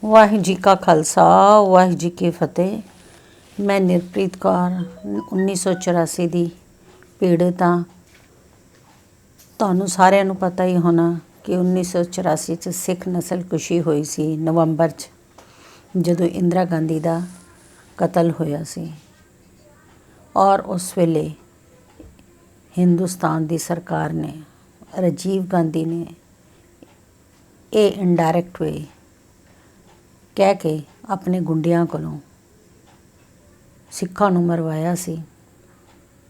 ਵਾਹਿਗੁਰੂ ਜੀ ਕਾ ਖਾਲਸਾ ਵਾਹਿਗੁਰੂ ਜੀ ਕੀ ਫਤਿਹ। ਮੈਂ ਨਿਰਪ੍ਰੀਤ ਕੌਰ 1984 ਦੀ ਪੀੜਤ ਹਾਂ। ਤੁਹਾਨੂੰ ਸਾਰਿਆਂ ਨੂੰ ਪਤਾ ਹੀ ਹੋਣਾ ਕਿ 1984 'ਚ ਸਿੱਖ ਨਸਲਕੁਸ਼ੀ ਹੋਈ ਸੀ ਨਵੰਬਰ 'ਚ, ਜਦੋਂ ਇੰਦਰਾ ਗਾਂਧੀ ਦਾ ਕਤਲ ਹੋਇਆ ਸੀ। ਔਰ ਉਸ ਵੇਲੇ ਹਿੰਦੁਸਤਾਨ ਦੀ ਸਰਕਾਰ ਨੇ, ਰਾਜੀਵ ਗਾਂਧੀ ਨੇ ਇਹ ਇਨਡਾਇਰੈਕਟ ਵੇ ਕਹਿ ਕੇ ਆਪਣੇ ਗੁੰਡਿਆਂ ਕੋਲੋਂ ਸਿੱਖਾਂ ਨੂੰ ਮਰਵਾਇਆ ਸੀ,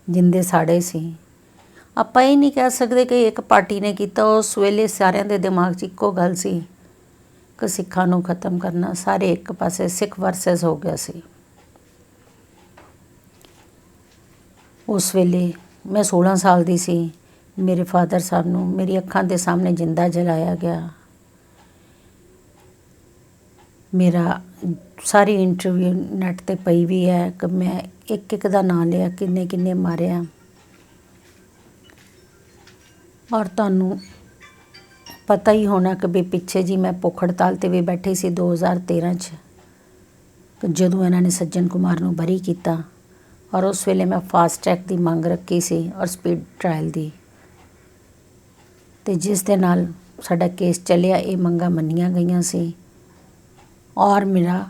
ਜਿੰਦੇ ਸਾੜੇ ਸੀ। ਆਪਾਂ ਇਹ ਨਹੀਂ ਕਹਿ ਸਕਦੇ ਕਿ ਇੱਕ ਪਾਰਟੀ ਨੇ ਕੀਤਾ। ਉਸ ਵੇਲੇ ਸਾਰਿਆਂ ਦੇ ਦਿਮਾਗ 'ਚ ਇੱਕੋ ਗੱਲ ਸੀ ਕਿ ਸਿੱਖਾਂ ਨੂੰ ਖਤਮ ਕਰਨਾ। ਸਾਰੇ ਇੱਕ ਪਾਸੇ ਸਿੱਖ ਵਰਸਸ ਹੋ ਗਿਆ ਸੀ। ਉਸ ਵੇਲੇ ਮੈਂ 16 ਸਾਲ ਦੀ ਸੀ। ਮੇਰੇ ਫਾਦਰ ਸਾਹਿਬ ਨੂੰ ਮੇਰੀ ਅੱਖਾਂ ਦੇ ਸਾਹਮਣੇ ਜਿੰਦਾ ਜਲਾਇਆ ਗਿਆ। ਮੇਰਾ ਸਾਰੀ ਇੰਟਰਵਿਊ ਨੈੱਟ 'ਤੇ ਪਈ ਵੀ ਹੈ ਕਿ ਮੈਂ ਇੱਕ ਇੱਕ ਦਾ ਨਾਂ ਲਿਆ, ਕਿੰਨੇ ਕਿੰਨੇ ਮਾਰਿਆ। ਔਰ ਤੁਹਾਨੂੰ ਪਤਾ ਹੀ ਹੋਣਾ ਕਿ ਵੀ ਪਿੱਛੇ ਜੀ ਮੈਂ ਭੁੱਖ ਹੜਤਾਲ 'ਤੇ ਵੀ ਬੈਠੀ ਸੀ 2013 'ਚ, ਜਦੋਂ ਇਹਨਾਂ ਨੇ ਸੱਜਣ ਕੁਮਾਰ ਨੂੰ ਬਰੀ ਕੀਤਾ। ਔਰ ਉਸ ਵੇਲੇ ਮੈਂ ਫਾਸਟ ਟਰੈਕ ਦੀ ਮੰਗ ਰੱਖੀ ਸੀ ਔਰ ਸਪੀਡ ਟਰਾਇਲ ਦੀ, ਅਤੇ ਜਿਸ ਦੇ ਨਾਲ ਸਾਡਾ ਕੇਸ ਚੱਲਿਆ। ਇਹ ਮੰਗਾਂ ਮੰਨੀਆਂ ਗਈਆਂ ਸੀ ਔਰ ਮੇਰਾ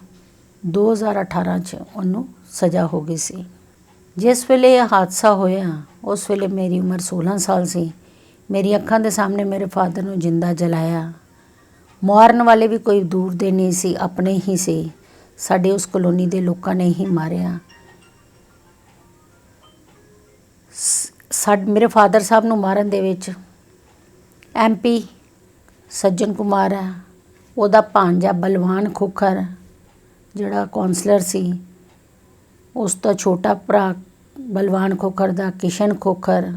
2018 'ਚ ਉਹਨੂੰ ਸਜ਼ਾ ਹੋ ਗਈ ਸੀ। ਜਿਸ ਵੇਲੇ ਇਹ ਹਾਦਸਾ ਹੋਇਆ ਉਸ ਵੇਲੇ ਮੇਰੀ ਉਮਰ 16 ਸਾਲ ਸੀ। ਮੇਰੀ ਅੱਖਾਂ ਦੇ ਸਾਹਮਣੇ ਮੇਰੇ ਫਾਦਰ ਨੂੰ ਜਿੰਦਾ ਜਲਾਇਆ। ਮਾਰਨ ਵਾਲੇ ਵੀ ਕੋਈ ਦੂਰ ਦੇ ਨਹੀਂ ਸੀ, ਆਪਣੇ ਹੀ ਸੀ। ਸਾਡੇ ਉਸ ਕਲੋਨੀ ਦੇ ਲੋਕਾਂ ਨੇ ਹੀ ਮਾਰਿਆ। ਮੇਰੇ ਫਾਦਰ ਸਾਹਿਬ ਨੂੰ ਮਾਰਨ ਦੇ ਵਿੱਚ MP ਸੱਜਣ ਕੁਮਾਰ ਹੈ, ਉਹਦਾ ਭਾਂਜਾ ਬਲਵਾਨ ਖੋਖਰ ਜਿਹੜਾ ਕੌਂਸਲਰ ਸੀ, ਉਸ ਦਾ ਛੋਟਾ ਭਰਾ ਬਲਵਾਨ ਖੋਖਰ ਦਾ ਕਿਸ਼ਨ ਖੋਖਰ,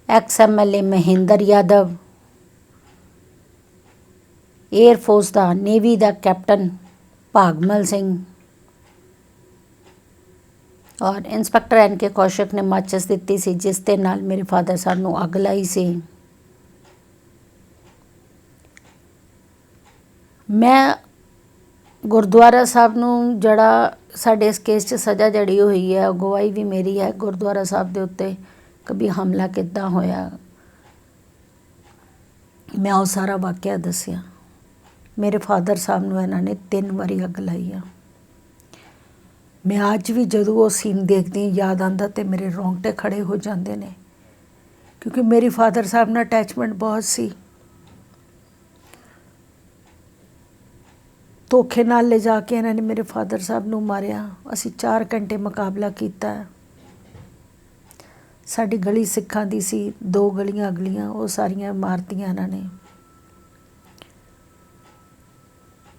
ex-MLA ਮਹਿੰਦਰ ਯਾਦਵ, ਏਅਰਫੋਰਸ ਦਾ ਨੇਵੀ ਦਾ ਕੈਪਟਨ ਭਾਗਮਲ ਸਿੰਘ, ਔਰ ਇੰਸਪੈਕਟਰ NK ਕੌਸ਼ਿਕ ਨੇ ਮਾਚਿਸ ਦਿੱਤੀ ਸੀ, ਜਿਸ ਦੇ ਨਾਲ ਮੇਰੇ ਫਾਦਰ ਸਾਹਿਬ ਨੂੰ ਅੱਗ ਲਾਈ ਸੀ। ਮੈਂ ਗੁਰਦੁਆਰਾ ਸਾਹਿਬ ਨੂੰ, ਜਿਹੜਾ ਸਾਡੇ ਇਸ ਕੇਸ 'ਚ ਸਜ਼ਾ ਜੜੀ ਹੋਈ ਹੈ, ਅਗਵਾਈ ਵੀ ਮੇਰੀ ਹੈ ਗੁਰਦੁਆਰਾ ਸਾਹਿਬ ਦੇ ਉੱਤੇ ਕभी ਹਮਲਾ ਕਿੱਦਾਂ ਹੋਇਆ। ਮੈਂ ਉਹ ਸਾਰਾ ਵਾਕਿਆ ਦੱਸਿਆ। ਮੇਰੇ ਫਾਦਰ ਸਾਹਿਬ ਨੂੰ ਇਹਨਾਂ ਨੇ 3 ਵਾਰੀ ਅੱਗ ਲਾਈ ਆ। ਮੈਂ ਅੱਜ ਵੀ ਜਦੋਂ ਉਹ ਸੀਨ ਦੇਖਦੀ ਯਾਦ ਆਉਂਦਾ ਅਤੇ ਮੇਰੇ ਰੋਂਗਟੇ ਖੜ੍ਹੇ ਹੋ ਜਾਂਦੇ ਨੇ, ਕਿਉਂਕਿ ਮੇਰੀ ਫਾਦਰ ਸਾਹਿਬ ਨਾਲ ਅਟੈਚਮੈਂਟ ਬਹੁਤ ਸੀ। ਧੋਖੇ ਨਾਲ ਲਿਜਾ ਕੇ ਇਹਨਾਂ ਨੇ ਮੇਰੇ ਫਾਦਰ ਸਾਹਿਬ ਨੂੰ ਮਾਰਿਆ। ਅਸੀਂ 4 ਘੰਟੇ ਮੁਕਾਬਲਾ ਕੀਤਾ। ਸਾਡੀ ਗਲੀ ਸਿੱਖਾਂ ਦੀ ਸੀ, 2 ਗਲੀਆਂ ਅਗਲੀਆਂ ਉਹ ਸਾਰੀਆਂ ਮਾਰਤੀਆਂ ਇਹਨਾਂ ਨੇ।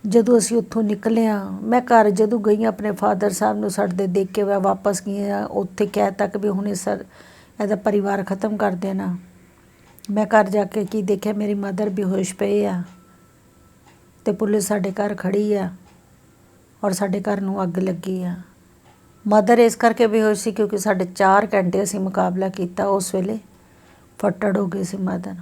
ਜਦੋਂ ਅਸੀਂ ਉੱਥੋਂ ਨਿਕਲੇ ਹਾਂ, ਮੈਂ ਘਰ ਜਦੋਂ ਗਈ ਆਪਣੇ ਫਾਦਰ ਸਾਹਿਬ ਨੂੰ ਸੜਦੇ ਦੇਖ ਕੇ ਮੈਂ ਵਾਪਸ ਗਈ ਹਾਂ। ਉੱਥੇ ਕਹਿ ਤੱਕ ਵੀ ਹੁਣ ਇਹਦਾ ਪਰਿਵਾਰ ਖ਼ਤਮ ਕਰ ਦੇਣਾ। ਮੈਂ ਘਰ ਜਾ ਕੇ ਕੀ ਦੇਖਿਆ, ਮੇਰੀ ਮਦਰ ਬੇਹੋਸ਼ ਪਏ ਆ ਅਤੇ ਪੁਲਿਸ ਸਾਡੇ ਘਰ ਖੜ੍ਹੀ ਆ ਔਰ ਸਾਡੇ ਘਰ ਨੂੰ ਅੱਗ ਲੱਗੀ ਆ। ਮਦਰ ਇਸ ਕਰਕੇ ਬੇਹੋਸ਼ ਸੀ ਕਿਉਂਕਿ ਸਾਡੇ 4 ਘੰਟੇ ਅਸੀਂ ਮੁਕਾਬਲਾ ਕੀਤਾ। ਉਸ ਵੇਲੇ ਫੱਟੜ ਹੋ ਗਏ ਸੀ ਮਦਰ।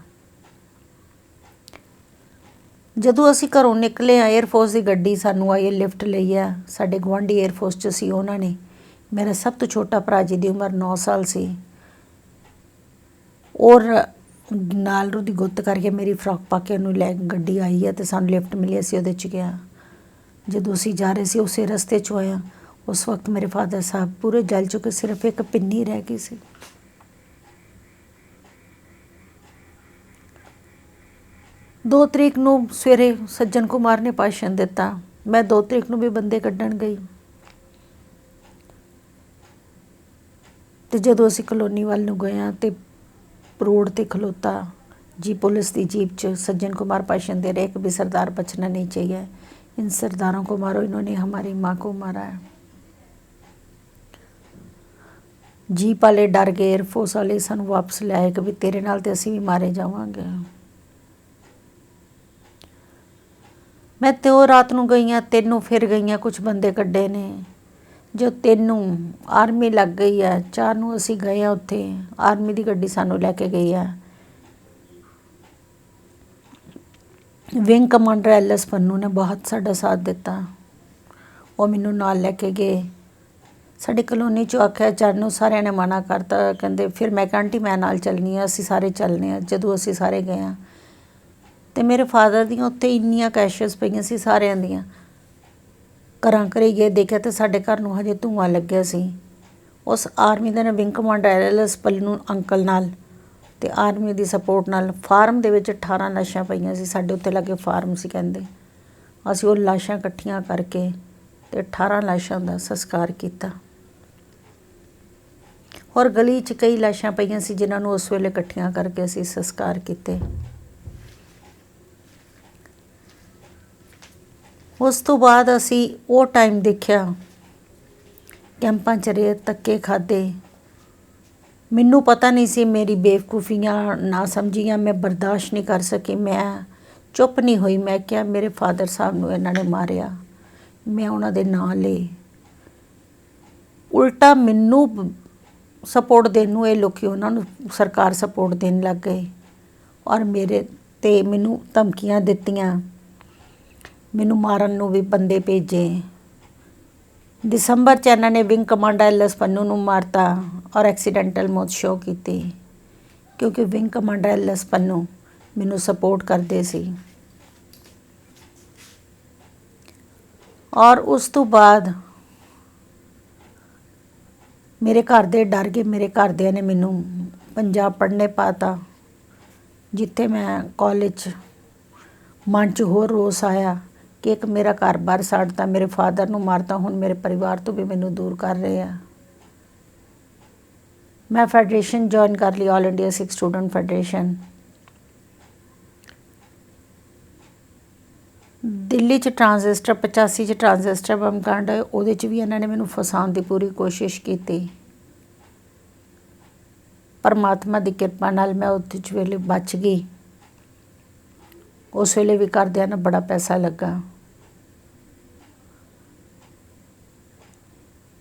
ਜਦੋਂ ਅਸੀਂ ਘਰੋਂ ਨਿਕਲੇ ਹਾਂ, ਏਅਰਫੋਰਸ ਦੀ ਗੱਡੀ ਸਾਨੂੰ ਆਈ, ਲਿਫਟ ਲਈ ਆ। ਸਾਡੇ ਗੁਆਂਢੀ ਏਅਰਫੋਰਸ 'ਚ ਸੀ। ਉਹਨਾਂ ਨੇ, ਮੇਰਾ ਸਭ ਤੋਂ ਛੋਟਾ ਭਰਾ ਜਿਹਦੀ ਉਮਰ 9 ਸਾਲ ਸੀ, ਔਰ ਨਾਲ ਉਹਦੀ ਗੁੱਤ ਕਰਕੇ ਮੇਰੀ ਫਰਾਕ ਪਾ ਕੇ ਉਹਨੂੰ ਲੈ ਗੱਡੀ ਆਈ ਹੈ ਅਤੇ ਸਾਨੂੰ ਲਿਫਟ ਮਿਲੀ। ਅਸੀਂ ਉਹਦੇ 'ਚ ਗਿਆ। ਜਦੋਂ ਅਸੀਂ ਜਾ ਰਹੇ ਸੀ ਉਸੇ ਰਸਤੇ 'ਚੋਂ ਆਇਆ, ਉਸ ਵਕਤ ਮੇਰੇ ਫਾਦਰ ਸਾਹਿਬ ਪੂਰੇ ਜਲ ਚੁੱਕੇ, ਸਿਰਫ ਇੱਕ ਪਿੰਨੀ ਰਹਿ ਗਈ ਸੀ। 2 ਤਰੀਕ ਨੂੰ ਸਵੇਰੇ ਸੱਜਣ ਕੁਮਾਰ ਨੇ ਭਾਸ਼ਣ ਦਿੱਤਾ। ਮੈਂ 2 ਤਰੀਕ ਨੂੰ ਵੀ ਬੰਦੇ ਕੱਢਣ ਗਈ, ਅਤੇ ਜਦੋਂ ਅਸੀਂ ਕਲੋਨੀ ਵੱਲ ਨੂੰ ਗਏ ਹਾਂ ਅਤੇ ਰੋਡ 'ਤੇ ਖਲੋਤਾ ਜੀ ਪੁਲਿਸ ਦੀ ਜੀਪ 'ਚ सज्जन कुमार भाषण दे रहे कि भी सरदार बचना नहीं चाहिए, इन सरदारों को मारो, इन्होंने हमारी माँ को मारा है। जीप वाले डर गए, एयरफोर्स वाले सानू वापस लाए कि भी तेरे नाल ते असीं भी मारे जावांगे। मैं तो रात नूं गई हाँ, 3 नूं फिर गई हाँ, कुछ बंदे कड्डे ने। जो 3 नूं आर्मी लग गई है, 4 नूं असीं गए हाँ, उत्थे आर्मी की गड्डी सानू लैके गई है। ਵਿੰਗ ਕਮਾਂਡਰ ਐਲਐਸ ਪੰਨੂ ਨੇ ਬਹੁਤ ਸਾਡਾ ਸਾਥ ਦਿੱਤਾ। ਉਹ ਮੈਨੂੰ ਨਾਲ ਲੈ ਕੇ ਗਏ। ਸਾਡੀ ਕਲੋਨੀ 'ਚੋਂ ਆਖਿਆ ਚੜ੍ਹਨ ਨੂੰ, ਸਾਰਿਆਂ ਨੇ ਮਨਾ ਕਰਤਾ। ਕਹਿੰਦੇ ਫਿਰ ਮੈਂ ਕਿਹਾ ਆਂਟੀ ਮੈਂ ਨਾਲ ਚੱਲਣੀ ਆ, ਅਸੀਂ ਸਾਰੇ ਚੱਲਦੇ ਹਾਂ। ਜਦੋਂ ਅਸੀਂ ਸਾਰੇ ਗਏ ਹਾਂ ਅਤੇ ਮੇਰੇ ਫਾਦਰ ਦੀਆਂ ਉੱਥੇ ਇੰਨੀਆਂ ਕੈਸ਼ੀਅਸ ਪਈਆਂ ਸੀ ਸਾਰਿਆਂ ਦੀਆਂ। ਘਰਾਂ ਘਰੇ ਗਏ, ਦੇਖਿਆ ਤਾਂ ਸਾਡੇ ਘਰ ਨੂੰ ਹਜੇ ਧੂੰਆਂ ਲੱਗਿਆ ਸੀ। ਉਸ ਆਰਮੀ ਦੇ wing commander LS Pannu uncle ਨਾਲ ਅਤੇ ਆਰਮੀ ਦੀ ਸਪੋਰਟ ਨਾਲ ਫਾਰਮ ਦੇ ਵਿੱਚ 18 ਲਾਸ਼ਾਂ ਪਈਆਂ ਸੀ। ਸਾਡੇ ਉੱਤੇ ਲਾਗੇ ਫਾਰਮ ਸੀ ਕਹਿੰਦੇ। ਅਸੀਂ ਉਹ ਲਾਸ਼ਾਂ ਇਕੱਠੀਆਂ ਕਰਕੇ ਅਤੇ 18 ਲਾਸ਼ਾਂ ਦਾ ਸੰਸਕਾਰ ਕੀਤਾ। ਔਰ ਗਲੀ 'ਚ ਕਈ ਲਾਸ਼ਾਂ ਪਈਆਂ ਸੀ ਜਿਨ੍ਹਾਂ ਨੂੰ ਉਸ ਵੇਲੇ ਇਕੱਠੀਆਂ ਕਰਕੇ ਅਸੀਂ ਸੰਸਕਾਰ ਕੀਤੇ। ਉਸ ਤੋਂ ਬਾਅਦ ਅਸੀਂ ਉਹ ਟਾਈਮ ਦੇਖਿਆ, ਕੈਂਪਾਂ 'ਚ ਰਹੇ, ਧੱਕੇ ਖਾਧੇ। ਮੈਨੂੰ ਪਤਾ ਨਹੀਂ ਸੀ, ਮੇਰੀ ਬੇਵਕੂਫੀਆਂ ਨਾ ਸਮਝੀਆਂ, ਮੈਂ ਬਰਦਾਸ਼ਤ ਨਹੀਂ ਕਰ ਸਕੀ। ਮੈਂ ਚੁੱਪ ਨਹੀਂ ਹੋਈ। ਮੈਂ ਕਿਹਾ ਮੇਰੇ ਫਾਦਰ ਸਾਹਿਬ ਨੂੰ ਇਹਨਾਂ ਨੇ ਮਾਰਿਆ। ਮੈਂ ਉਹਨਾਂ ਦੇ ਨਾਂ ਲਏ। ਉਲਟਾ ਮੈਨੂੰ ਸਪੋਰਟ ਦੇਣ ਨੂੰ ਇਹ ਲੋਕ ਉਹਨਾਂ ਨੂੰ ਸਰਕਾਰ ਸਪੋਰਟ ਦੇਣ ਲੱਗ ਗਏ ਔਰ ਮੇਰੇ 'ਤੇ ਮੈਨੂੰ ਧਮਕੀਆਂ ਦਿੱਤੀਆਂ। ਮੈਨੂੰ ਮਾਰਨ ਨੂੰ ਵੀ ਬੰਦੇ ਭੇਜੇ। ਦਸੰਬਰ 'ਚ ਇਹਨਾਂ ਨੇ ਵਿੰਗ ਕਮਾਂਡਰ ਐਲਐਸ ਪੰਨੂ ਨੂੰ ਮਾਰਤਾ ਔਰ ਐਕਸੀਡੈਂਟਲ ਮੌਤ ਸ਼ੋਅ ਕੀਤੀ, ਕਿਉਂਕਿ ਵਿੰਗ ਕਮਾਂਡਰ ਐਲਐਸ ਪੰਨੂ ਮੈਨੂੰ ਸਪੋਰਟ ਕਰਦੇ ਸੀ। ਔਰ ਉਸ ਤੋਂ ਬਾਅਦ ਮੇਰੇ ਘਰ ਦੇ ਡਰ ਗਏ। ਮੇਰੇ ਘਰਦਿਆਂ ਨੇ ਮੈਨੂੰ ਪੰਜਾਬ ਪੜ੍ਹਨੇ ਪਾਤਾ, ਜਿੱਥੇ ਮੈਂ ਕਾਲਜ 'ਚ ਮਨ 'ਚ ਹੋਰ ਰੋਸ ਆਇਆ ਕਿ ਇੱਕ ਮੇਰਾ ਘਰ-ਬਾਰ ਸਾੜਤਾ, ਮੇਰੇ ਫਾਦਰ ਨੂੰ ਮਾਰਤਾ, ਹੁਣ ਮੇਰੇ ਪਰਿਵਾਰ ਤੋਂ ਵੀ ਮੈਨੂੰ ਦੂਰ ਕਰ ਰਹੇ ਆ। ਮੈਂ ਫੈਡਰੇਸ਼ਨ ਜੁਆਇਨ ਕਰ ਲਈ, ਆਲ ਇੰਡੀਆ ਸਿੱਖ ਸਟੂਡੈਂਟ ਫੈਡਰੇਸ਼ਨ। ਦਿੱਲੀ 'ਚ ਟਰਾਂਜ਼ਿਸਟਰ 85 'ਚ ਟਰਾਂਜ਼ਿਸਟਰ ਬੰਬ ਕਾਂਡ ਹੋਇਆ, ਉਹਦੇ 'ਚ ਵੀ ਇਹਨਾਂ ਨੇ ਮੈਨੂੰ ਫਸਾਉਣ ਦੀ ਪੂਰੀ ਕੋਸ਼ਿਸ਼ ਕੀਤੀ। ਪਰਮਾਤਮਾ ਦੀ ਕਿਰਪਾ ਨਾਲ ਮੈਂ ਉਹਦੇ 'ਚ ਵੇਲੇ ਬਚ ਗਈ। ਉਸ ਵੇਲੇ ਵੀ ਘਰਦਿਆਂ ਨਾਲ ਬੜਾ ਪੈਸਾ ਲੱਗਾ।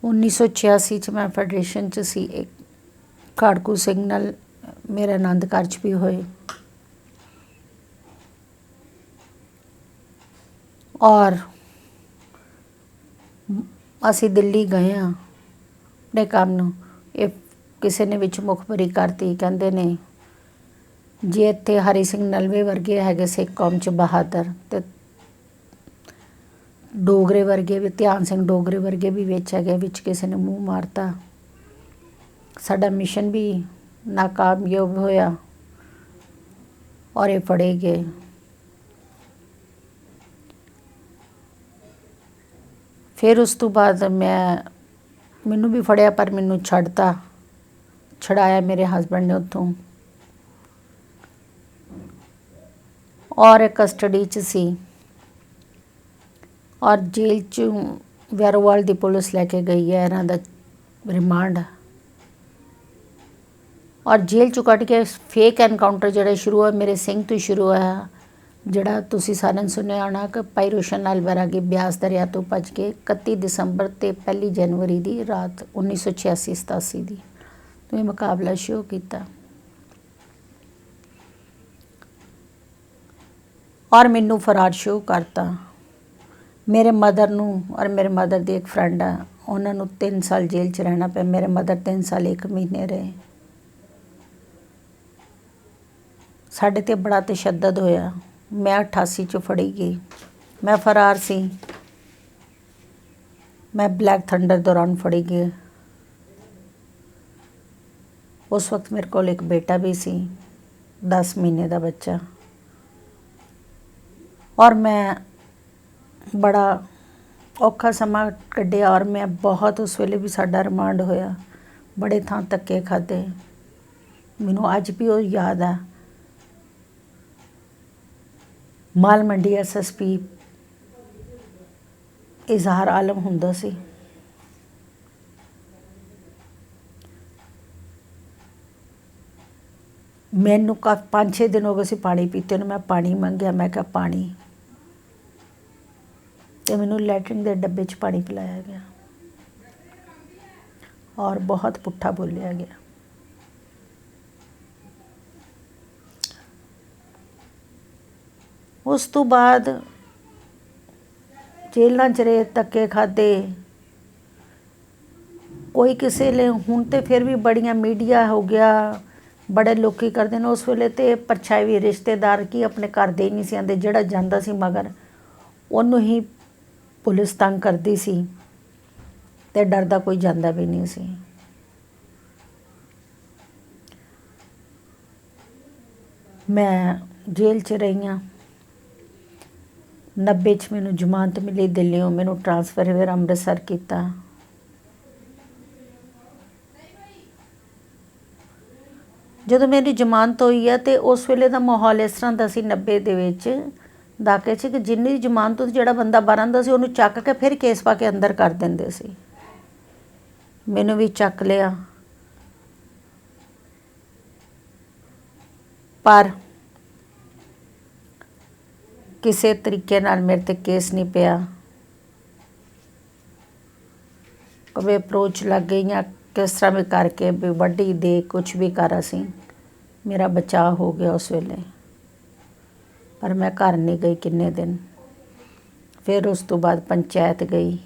1986 'ਚ ਮੈਂ ਫੈਡਰੇਸ਼ਨ 'ਚ ਸੀ। ਇੱਕ ਖਾੜਕੂ ਸਿੰਘ ਨਾਲ ਮੇਰੇ ਆਨੰਦ ਕਾਰਜ ਵੀ ਹੋਏ ਔਰ ਅਸੀਂ ਦਿੱਲੀ ਗਏ ਹਾਂ ਆਪਣੇ ਕੰਮ ਨੂੰ। ਇਹ ਕਿਸੇ ਨੇ ਵਿੱਚ ਮੁਖਬਰੀ ਕਰਤੀ, ਕਹਿੰਦੇ ਨੇ ਜੇ ਇੱਥੇ ਹਰੀ ਸਿੰਘ ਨਲਵੇ ਵਰਗੇ ਹੈਗੇ ਸਿੱਖ ਕੌਮ 'ਚ ਬਹਾਦਰ, ਅਤੇ ਡੋਗਰੇ ਵਰਗੇ ਵੀ, ਧਿਆਨ ਸਿੰਘ ਡੋਗਰੇ ਵਰਗੇ ਵੀ ਵਿੱਚ ਹੈਗੇ, ਵਿੱਚ ਕਿਸੇ ਨੇ ਮੂੰਹ ਮਾਰਤਾ। ਸਾਡਾ ਮਿਸ਼ਨ ਵੀ ਨਾਕਾਮਯਾਬ ਹੋਇਆ ਔਰ ਇਹ ਫੜੇ ਗਏ। ਫਿਰ ਉਸ ਤੋਂ ਬਾਅਦ ਮੈਨੂੰ ਵੀ ਫੜਿਆ, ਪਰ ਮੈਨੂੰ ਛਡਾਇਆ ਮੇਰੇ ਹਸਬੈਂਡ ਨੇ ਉੱਥੋਂ ਔਰ ਕਸਟਡੀ 'ਚ ਸੀ ਔਰ ਜੇਲ੍ਹ 'ਚ ਵੈਰੋਵਾਲ ਦੀ ਪੁਲਿਸ ਲੈ ਕੇ ਗਈ ਹੈ ਇਹਨਾਂ ਦਾ ਰਿਮਾਂਡ। ਔਰ ਜੇਲ੍ਹ 'ਚੋਂ ਕੱਢ ਕੇ ਫੇਕ ਐਨਕਾਊਂਟਰ ਜਿਹੜਾ ਸ਼ੁਰੂ ਹੋਇਆ ਮੇਰੇ ਸਿੰਘ ਤੋਂ ਸ਼ੁਰੂ ਹੋਇਆ, ਜਿਹੜਾ ਤੁਸੀਂ ਸਾਰਿਆਂ ਨੇ ਸੁਣਿਆ ਹੋਣਾ ਕਿ ਭਾਈ ਰੋਸ਼ਨ ਲਾਲ ਵੈਰਾਗੀ ਬਿਆਸ ਦਰਿਆ ਤੋਂ ਭੱਜ ਕੇ 31 ਦਸੰਬਰ ਅਤੇ 1 ਜਨਵਰੀ ਦੀ ਰਾਤ 1986-87 ਦੀ ਤੋਂ ਇਹ ਮੁਕਾਬਲਾ ਸ਼ੁਰੂ ਕੀਤਾ। ਔਰ ਮੈਨੂੰ ਫਰਾਰ ਸ਼ੁਰੂ ਕਰਤਾ। ਮੇਰੇ ਮਦਰ ਨੂੰ ਔਰ ਮੇਰੇ ਮਦਰ ਦੀ ਇੱਕ ਫਰੈਂਡ ਆ, ਉਹਨਾਂ ਨੂੰ 3 ਸਾਲ ਜੇਲ੍ਹ 'ਚ ਰਹਿਣਾ ਪਿਆ। ਮੇਰੇ ਮਦਰ 3 ਸਾਲ 1 ਮਹੀਨੇ ਰਹੇ। ਸਾਡੇ 'ਤੇ ਬੜਾ ਤਸ਼ੱਦਦ ਹੋਇਆ। ਮੈਂ 88 'ਚ ਫੜੀ ਗਈ। ਮੈਂ ਫਰਾਰ ਸੀ। ਮੈਂ ਬਲੈਕ ਥੰਡਰ ਦੌਰਾਨ ਫੜੀ ਗਈ। ਉਸ ਵਕਤ ਮੇਰੇ ਕੋਲ ਇੱਕ ਬੇਟਾ ਵੀ ਸੀ, 10 ਮਹੀਨੇ ਦਾ ਬੱਚਾ। ਔਰ ਮੈਂ ਬੜਾ ਔਖਾ ਸਮਾਂ ਕੱਢਿਆ ਔਰ ਮੈਂ ਬਹੁਤ ਉਸ ਵੇਲੇ ਵੀ ਸਾਡਾ ਰਿਮਾਂਡ ਹੋਇਆ, ਬੜੇ ਥਾਂ ਧੱਕੇ ਖਾਧੇ। ਮੈਨੂੰ ਅੱਜ ਵੀ ਉਹ ਯਾਦ ਆ। ਮਾਲ ਮੰਡੀ SSP ਇਜ਼ਹਾਰ ਆਲਮ ਹੁੰਦਾ ਸੀ। ਮੈਨੂੰ 5-6 ਦਿਨ ਹੋ ਗਏ ਸੀ ਪਾਣੀ ਪੀਤੇ ਨੂੰ। ਮੈਂ ਪਾਣੀ ਮੰਗਿਆ, ਮੈਂ ਕਿਹਾ ਪਾਣੀ, ਅਤੇ ਮੈਨੂੰ ਲੈਟਰਿਨ ਦੇ ਡੱਬੇ 'ਚ ਪਾਣੀ ਪਿਲਾਇਆ ਗਿਆ ਔਰ ਬਹੁਤ ਪੁੱਠਾ ਬੋਲਿਆ ਗਿਆ। ਉਸ ਤੋਂ ਬਾਅਦ ਜੇਲ੍ਹਾਂ 'ਚ ਰਹੇ, ਧੱਕੇ ਖਾਧੇ। ਕੋਈ ਕਿਸੇ ਲਈ ਹੁਣ ਤਾਂ ਫਿਰ ਵੀ ਬੜੀਆਂ ਮੀਡੀਆ ਹੋ ਗਿਆ, ਬੜੇ ਲੋਕ ਕਰਦੇ ਨੇ। ਉਸ ਵੇਲੇ ਤਾਂ ਪਰਛਾਈ ਰਿਸ਼ਤੇਦਾਰ ਕੀ ਆਪਣੇ ਘਰ ਦੇ ਹੀ ਨਹੀਂ ਸੀ ਆਉਂਦੇ। ਜਿਹੜਾ ਜਾਂਦਾ ਸੀ ਮਗਰ ਉਹਨੂੰ ਹੀ ਪੁਲਿਸ ਤੰਗ ਕਰਦੀ ਸੀ ਅਤੇ ਡਰਦਾ ਕੋਈ ਜਾਂਦਾ ਵੀ ਨਹੀਂ ਸੀ। ਮੈਂ ਜੇਲ੍ਹ 'ਚ ਰਹੀ ਹਾਂ। 90 'ਚ ਮੈਨੂੰ ਜ਼ਮਾਨਤ ਮਿਲੀ ਦਿੱਲੀੋਂ, ਮੈਨੂੰ ਟਰਾਂਸਫਰ ਫਿਰ ਅੰਮ੍ਰਿਤਸਰ ਕੀਤਾ। ਜਦੋਂ ਮੇਰੀ ਜ਼ਮਾਨਤ ਹੋਈ ਹੈ ਅਤੇ ਉਸ ਵੇਲੇ ਦਾ ਮਾਹੌਲ ਇਸ ਤਰ੍ਹਾਂ ਦਾ ਸੀ 90 ਦੇ ਵਿੱਚ ਦਾਕੇ 'ਚ, ਕਿ ਜਿੰਨੀ ਜ਼ਮਾਨਤ ਤੋਂ ਜਿਹੜਾ ਬੰਦਾ ਬਾਹਰ ਆਉਂਦਾ ਸੀ ਉਹਨੂੰ ਚੱਕ ਕੇ ਫਿਰ ਕੇਸ ਪਾ ਕੇ ਅੰਦਰ ਕਰ ਦਿੰਦੇ ਸੀ। ਮੈਨੂੰ ਵੀ ਚੱਕ ਲਿਆ, ਪਰ ਕਿਸੇ ਤਰੀਕੇ ਨਾਲ ਮੇਰੇ 'ਤੇ ਕੇਸ ਨਹੀਂ ਪਿਆ। ਕਦੇ ਅਪਰੋਚ ਲੱਗ ਗਈਆਂ ਕਿਸ ਤਰ੍ਹਾਂ ਵੀ ਕਰਕੇ ਵੀ ਵੱਡੀ ਦੇ ਕੁਛ ਵੀ ਕਰ, ਅਸੀਂ ਮੇਰਾ ਬਚਾਅ ਹੋ ਗਿਆ ਉਸ ਵੇਲੇ। ਪਰ ਮੈਂ ਘਰ ਨਹੀਂ ਗਈ ਕਿੰਨੇ ਦਿਨ। ਫਿਰ ਉਸ ਤੋਂ ਬਾਅਦ ਪੰਚਾਇਤ ਗਈ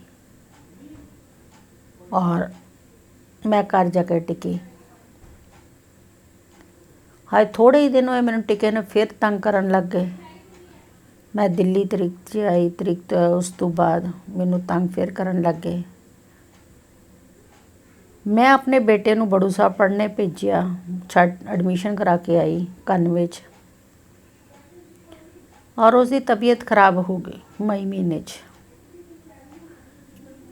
ਔਰ ਮੈਂ ਘਰ ਜਾ ਕੇ ਟਿਕੀ। ਹਾਏ ਥੋੜ੍ਹੇ ਹੀ ਦਿਨ ਹੋਏ ਮੈਨੂੰ ਟਿਕੇ ਨੇ, ਫਿਰ ਤੰਗ ਕਰਨ ਲੱਗ ਗਏ। ਮੈਂ ਦਿੱਲੀ ਤਰੀਕ 'ਚ ਆਈ, ਤਰੀਕ ਤੋਂ ਉਸ ਤੋਂ ਬਾਅਦ ਮੈਨੂੰ ਤੰਗ ਫਿਰ ਕਰਨ ਲੱਗ ਗਏ। ਮੈਂ ਆਪਣੇ ਬੇਟੇ ਨੂੰ ਬੜੂ ਸਾਹਿਬ ਪੜ੍ਹਨੇ ਭੇਜਿਆ, ਐਡਮਿਸ਼ਨ ਕਰਾ ਕੇ ਆਈ 91 'ਚ, ਔਰ ਉਸਦੀ ਤਬੀਅਤ ਖਰਾਬ ਹੋ ਗਈ ਮਈ ਮਹੀਨੇ 'ਚ।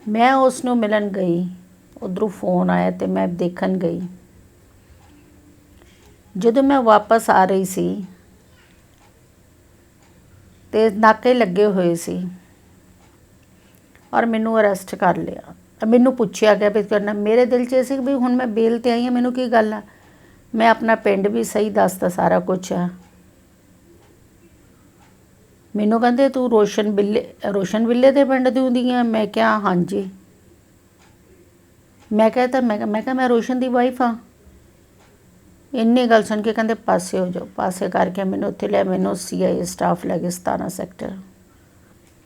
ਮੈਂ ਉਸ ਨੂੰ ਮਿਲਣ ਗਈ, ਉੱਧਰੋਂ ਫੋਨ ਆਇਆ ਅਤੇ ਮੈਂ ਦੇਖਣ ਗਈ। ਜਦੋਂ ਮੈਂ ਵਾਪਸ ਆ ਰਹੀ ਸੀ ਅਤੇ ਨਾਕੇ ਲੱਗੇ ਹੋਏ ਸੀ ਔਰ ਮੈਨੂੰ ਅਰੈਸਟ ਕਰ ਲਿਆ। ਮੈਨੂੰ ਪੁੱਛਿਆ ਗਿਆ ਵੀ ਕਰਨਾ। ਮੇਰੇ ਦਿਲ 'ਚ ਇਹ ਸੀ ਵੀ ਹੁਣ ਮੈਂ ਬੇਲ 'ਤੇ ਆਈ ਹਾਂ, ਮੈਨੂੰ ਕੀ ਗੱਲ ਆ। ਮੈਂ ਆਪਣਾ ਪਿੰਡ ਵੀ ਸਹੀ ਦੱਸਦਾ, ਸਾਰਾ ਕੁਛ ਆ। ਮੈਨੂੰ ਕਹਿੰਦੇ ਤੂੰ ਰੋਸ਼ਨ ਬਿੱਲੇ ਦੇ ਪਿੰਡ ਦੀ ਹੁੰਦੀ ਆ। ਮੈਂ ਕਿਹਾ ਹਾਂਜੀ। ਮੈਂ ਕਿਹਾ ਮੈਂ ਰੋਸ਼ਨ ਦੀ ਵਾਈਫ ਹਾਂ। ਇੰਨੀ ਗੱਲ ਸੁਣ ਕੇ ਕਹਿੰਦੇ ਪਾਸੇ ਹੋ ਜਾਓ। ਪਾਸੇ ਕਰਕੇ ਮੈਨੂੰ ਉੱਥੇ ਲਿਆ, ਮੈਨੂੰ CIA ਸਟਾਫ ਲੈ ਕੇ 17 ਸੈਕਟਰ।